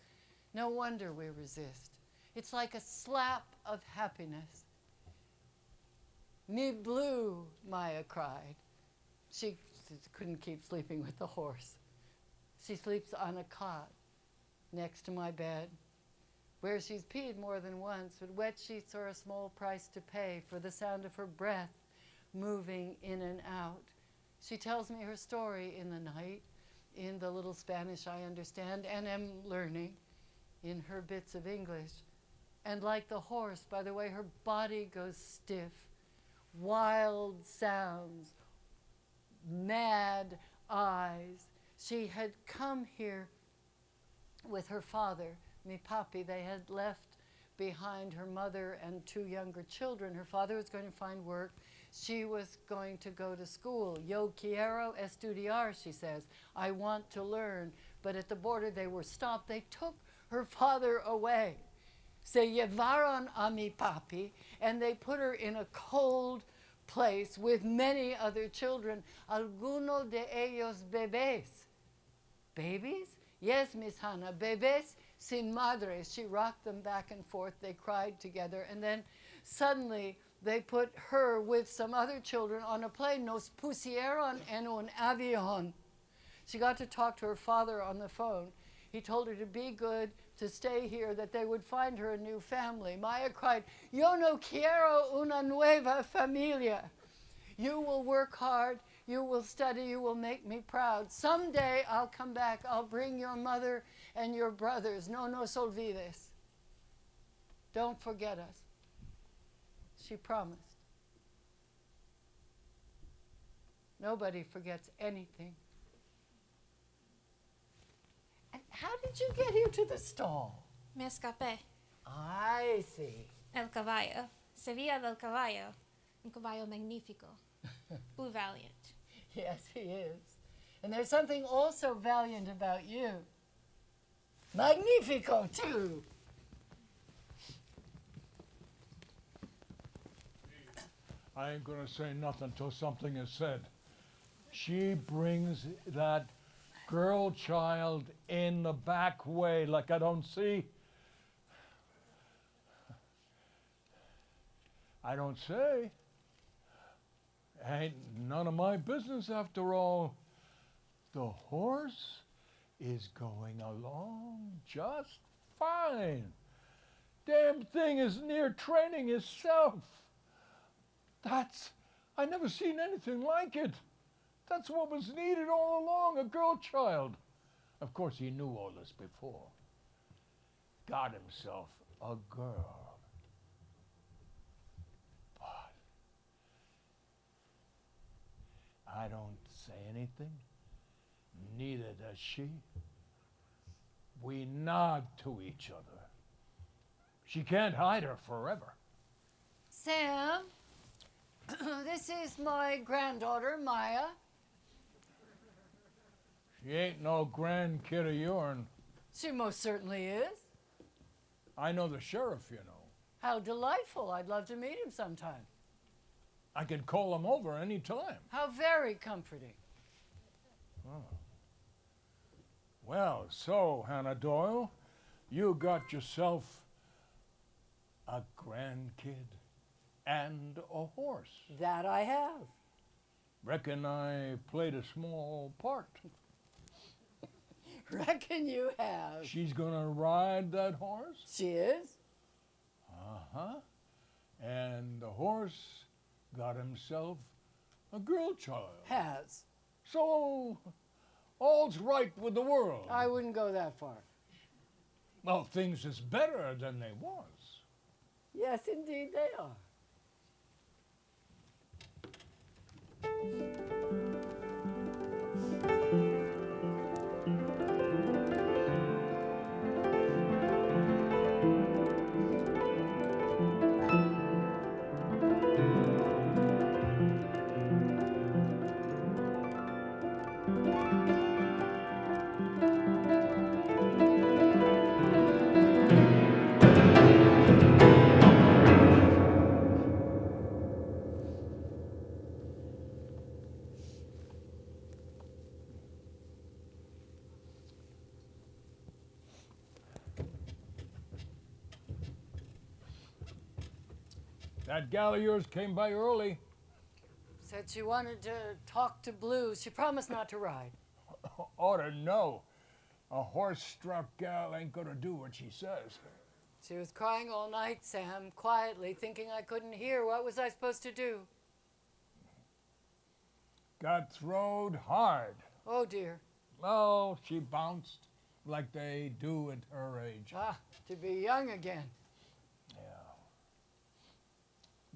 No wonder we resist. It's like a slap of happiness. Me blue, Maya cried. She couldn't keep sleeping with the horse. She sleeps on a cot next to my bed, where she's peed more than once, but wet sheets are a small price to pay for the sound of her breath moving in and out. She tells me her story in the night, in the little Spanish I understand and am learning, in her bits of English. And like the horse, by the way, her body goes stiff. Wild sounds, mad eyes. She had come here with her father, mi papi. They had left behind her mother and two younger children. Her father was going to find work. She was going to go to school. Yo quiero estudiar, she says. I want to learn. But at the border they were stopped. They took her father away. Se llevaron a mi papi, and they put her in a cold place with many other children. Alguno de ellos bebés. Babies? Yes, Miss Hannah, bebés sin madres. She rocked them back and forth. They cried together. And then suddenly they put her with some other children on a plane. Nos pusieron en un avión. She got to talk to her father on the phone. He told her to be good, to stay here, that they would find her a new family. Maya cried, Yo no quiero una nueva familia. You will work hard, you will study, you will make me proud. Someday I'll come back, I'll bring your mother and your brothers. No nos olvides. Don't forget us. She promised. Nobody forgets anything. And how did you get here to the stall? Me escapé. I see. El caballo. Sevilla del caballo. Un caballo magnífico. Muy valiant. Yes, he is. And there's something also valiant about you. Magnifico, too. I ain't gonna say nothing till something is said. She brings that girl child in the back way like I don't see. I don't say. Ain't none of my business after all. The horse is going along just fine. Damn thing is near training itself. I never seen anything like it. That's what was needed all along, a girl child. Of course, he knew all this before. Got himself a girl. But I don't say anything. Neither does she. We nod to each other. She can't hide her forever. Sam, this is my granddaughter, Maya. She ain't no grandkid of yourn. She most certainly is. I know the sheriff, you know. How delightful. I'd love to meet him sometime. I could call him over any time. How very comforting. Oh. Well, so, Hannah Doyle, you got yourself a grandkid and a horse. That I have. Reckon I played a small part. Reckon you have. She's gonna ride that horse? She is? Uh-huh. And the horse got himself a girl child. Has. So, all's right with the world. I wouldn't go that far. Well, things is better than they was. Yes, indeed they are. That gal of yours came by early. Said she wanted to talk to Blue. She promised not to ride. Ought to know. A horse-struck gal ain't gonna do what she says. She was crying all night, Sam, quietly, thinking I couldn't hear. What was I supposed to do? Got throwed hard. Oh, dear. Oh, she bounced like they do at her age. Ah, to be young again. Yeah.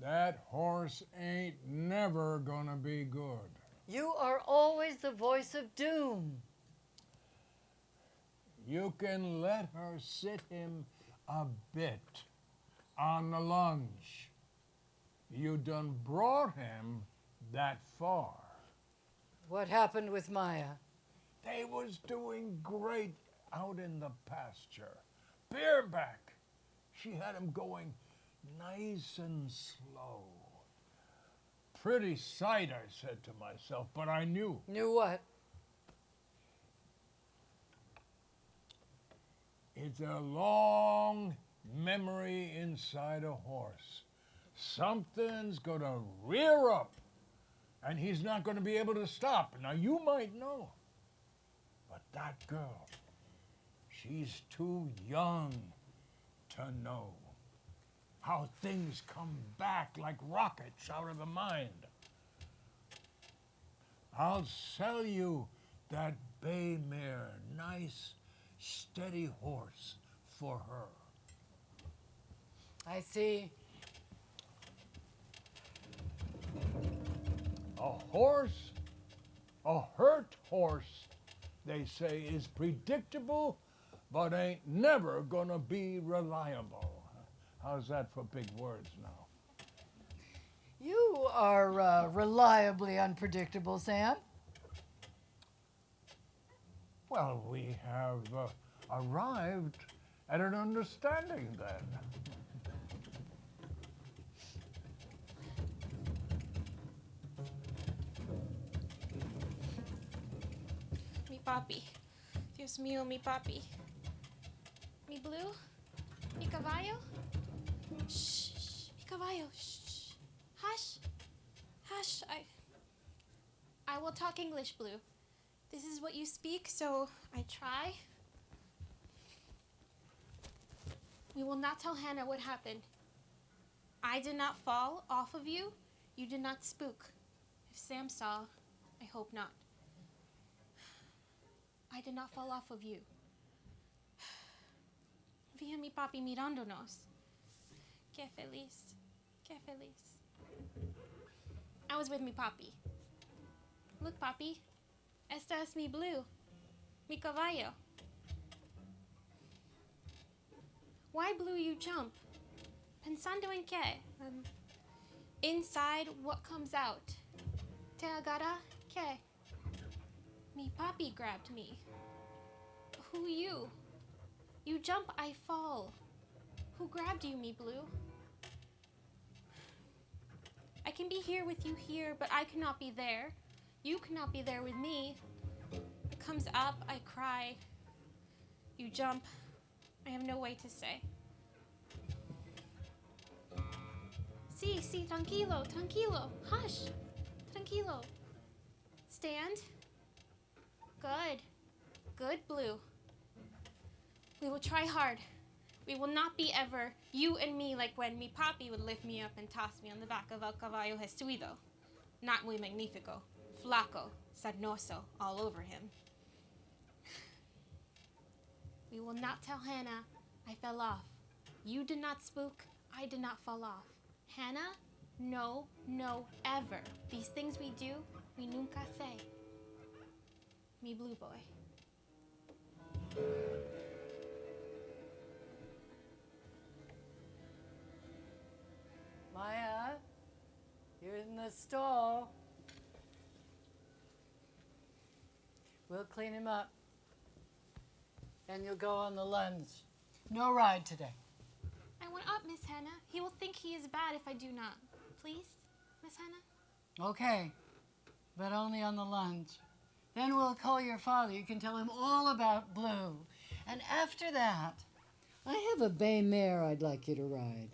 That horse ain't never gonna be good. You are always the voice of doom. You can let her sit him a bit on the lunge. You done brought him that far. What happened with Maya? They was doing great out in the pasture. Bareback. She had him going nice and slow. pretty sight, I said to myself, but I knew. Knew what? It's a long memory inside a horse. Something's going to rear up, and he's not going to be able to stop. Now, you might know, but that girl, she's too young to know how things come back like rockets out of the mind. I'll sell you that bay mare, nice, steady horse for her. I see. A horse, a hurt horse, they say, is predictable, but ain't never gonna be reliable. How's that for big words now? You are reliably unpredictable, Sam. Well, we have arrived at an understanding then. Mi papi. Dios mío, mi papi. Mi blue? Mi caballo? Shh, shh. Mi caballo. Shh. Hush. Hush. I will talk English, Blue. This is what you speak, so I try. We will not tell Hannah what happened. I did not fall off of you. You did not spook. If Sam saw, I hope not. I did not fall off of you. Vi a mi papi mirándonos. Qué feliz. Qué feliz. I was with mi papi. Look, papi. Esta es mi blue. Mi caballo. Why, Blue, you jump? Pensando en qué? Inside, what comes out? Te agarra qué? Mi papi grabbed me. Who you? You jump, I fall. Who grabbed you, mi Blue? I can be here with you here, but I cannot be there. You cannot be there with me. It comes up, I cry. You jump. I have no way to say. Sí, tranquilo, tranquilo. Hush. Tranquilo. Stand. Good. Good, Blue. We will try hard. We will not be ever you and me like when mi papi would lift me up and toss me on the back of el caballo jesuido. Not muy magnifico. Flaco. Sarnoso. All over him. We will not tell Hannah I fell off. You did not spook. I did not fall off. Hannah? No, ever. These things we do, we nunca say. Mi Blue boy. Maya, you're in the stall. We'll clean him up. And you'll go on the lunge. No ride today. I went up, Miss Hannah. He will think he is bad if I do not. Please, Miss Hannah? Okay, but only on the lunge. Then we'll call your father. You can tell him all about Blue. And after that, I have a bay mare I'd like you to ride.